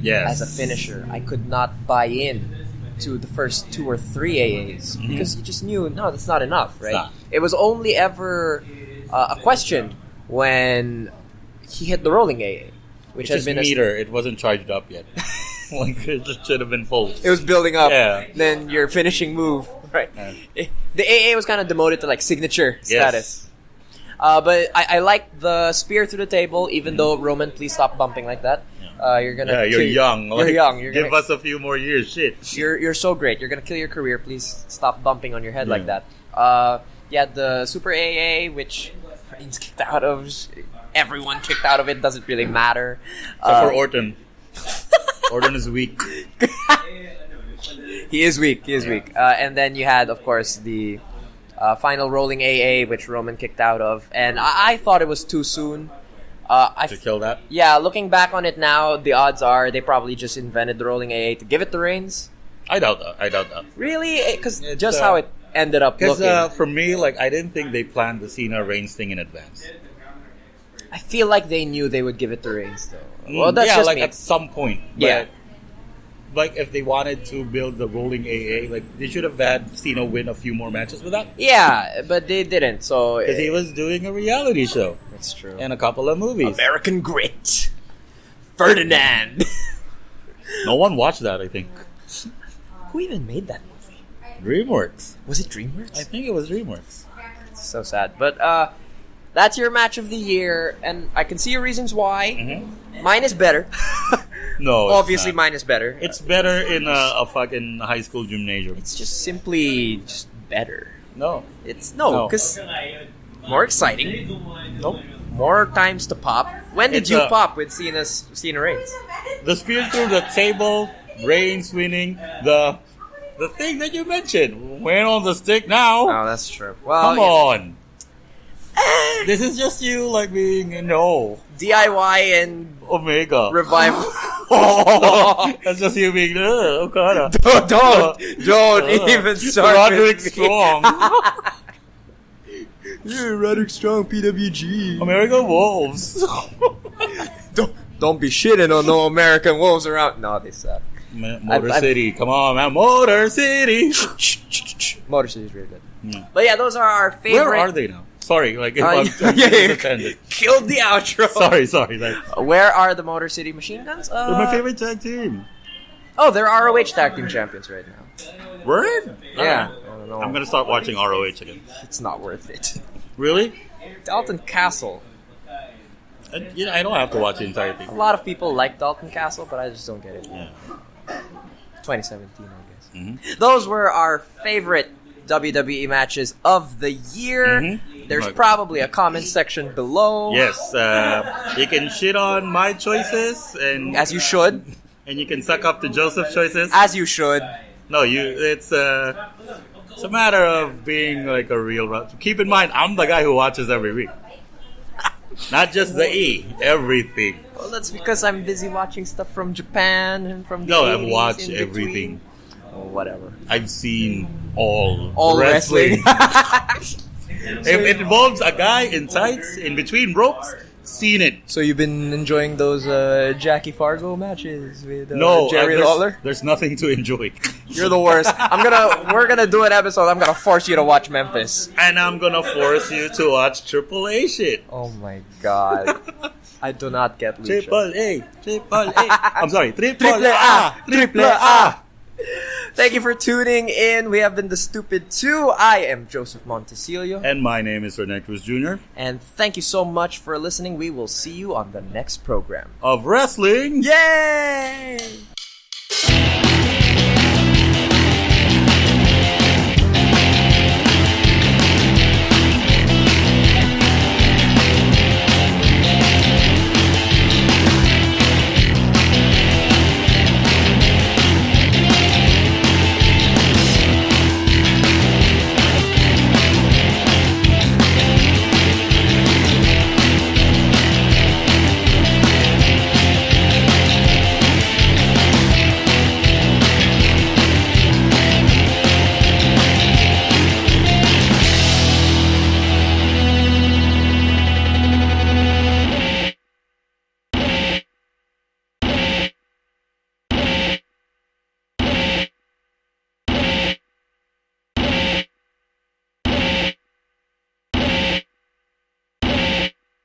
as a finisher. I could not buy in to the first 2 or 3 AAs because you just knew, no, that's not enough, right? It was only ever a question when he hit the rolling AA, which has been meter. It wasn't charged up yet. Like, it just should have been full. It was building up. Yeah. Then your finishing move, right? Yeah. The AA was kind of demoted to like signature status. But I like the spear through the table, even though, Roman, please stop bumping like that. You're gonna. You're young. You're young. Give us a few more years. Shit. You're so great. You're gonna kill your career. Please stop bumping on your head like that. The Super AA, which Reigns kicked out of. Everyone kicked out of it. Doesn't really matter. Except for Orton. Orton is weak. He is weak. And then you had, of course, the final rolling AA, which Roman kicked out of, and I thought it was too soon. To kill that? Yeah, looking back on it now, the odds are they probably just invented the rolling AA to give it to Reigns. I doubt that. Really? Because just how it ended up looking. Because for me, like, I didn't think they planned the Cena Reigns thing in advance. I feel like they knew they would give it to Reigns, though. Well, that's just like me. At some point. But, like, if they wanted to build the rolling AA, like, they should have had Cena win a few more matches with that. Yeah, but they didn't, so... Because he was doing a reality show. That's true. And a couple of movies. American Grit. Ferdinand. No one watched that, I think. Who even made that movie? DreamWorks. Was it DreamWorks? I think it was DreamWorks. So sad. But, that's your match of the year, and I can see your reasons why. Mine is better. No, obviously mine is better. It's better in a fucking high school gymnasium. It's just simply just better. No. It's because more exciting. Nope. More times to pop. When did It's you a- pop with Cena Reigns? The spear through the table, Reigns winning the thing that you mentioned. Went on the stick now. Oh, that's true. Well, Come on. This is just you like being DIY and Omega. revival. That's just you being Okada. Don't even start. Roderick with me. Strong. Yeah, Roderick Strong, PWG. American Wolves. Don't be shitting on no American Wolves around. No, they suck. Motor City. Come on, man. Motor City. Motor City's really good. Yeah. But yeah, those are our favorite. Where are they now? Sorry, like if I'm offended. Killed the outro. Sorry. Where are the Motor City Machine Guns? They're my favorite tag team. Oh, they're ROH Tag Team Champions right now. Word? Yeah. Alright. I don't know. I'm gonna start watching ROH again. It's not worth it. Really? Dalton Castle. I don't have to watch the entire thing. A lot of people like Dalton Castle, but I just don't get it. Yeah. 2017, I guess. Mm-hmm. Those were our favorite WWE matches of the year. Mm-hmm. There's Right. probably a comment section below. Yes, you can shit on my choices and As you should. and you can suck up to Joseph's choices. As you should. No, it's a matter of being like a real. Keep in mind, I'm the guy who watches every week, not just the everything. Well, that's because I'm busy watching stuff from Japan and from the No, 80s I've watched in everything. between. Oh, whatever. I've seen all wrestling. If it involves a guy in tights in between ropes, seen it. So you've been enjoying those Jackie Fargo matches with No, Jerry Lawler? there's nothing to enjoy. You're the worst. We're gonna do an episode. I'm gonna force you to watch Memphis. And I'm gonna force you to watch Triple A shit. Oh my god. I do not get Lucha. Triple A. I'm sorry, Triple Triple A. A. Thank you for tuning in. We have been The Stupid 2. I am Joseph Montecillo. And my name is Rene Cruz Jr. And thank you so much for listening. We will see you on the next program. of wrestling. Yay!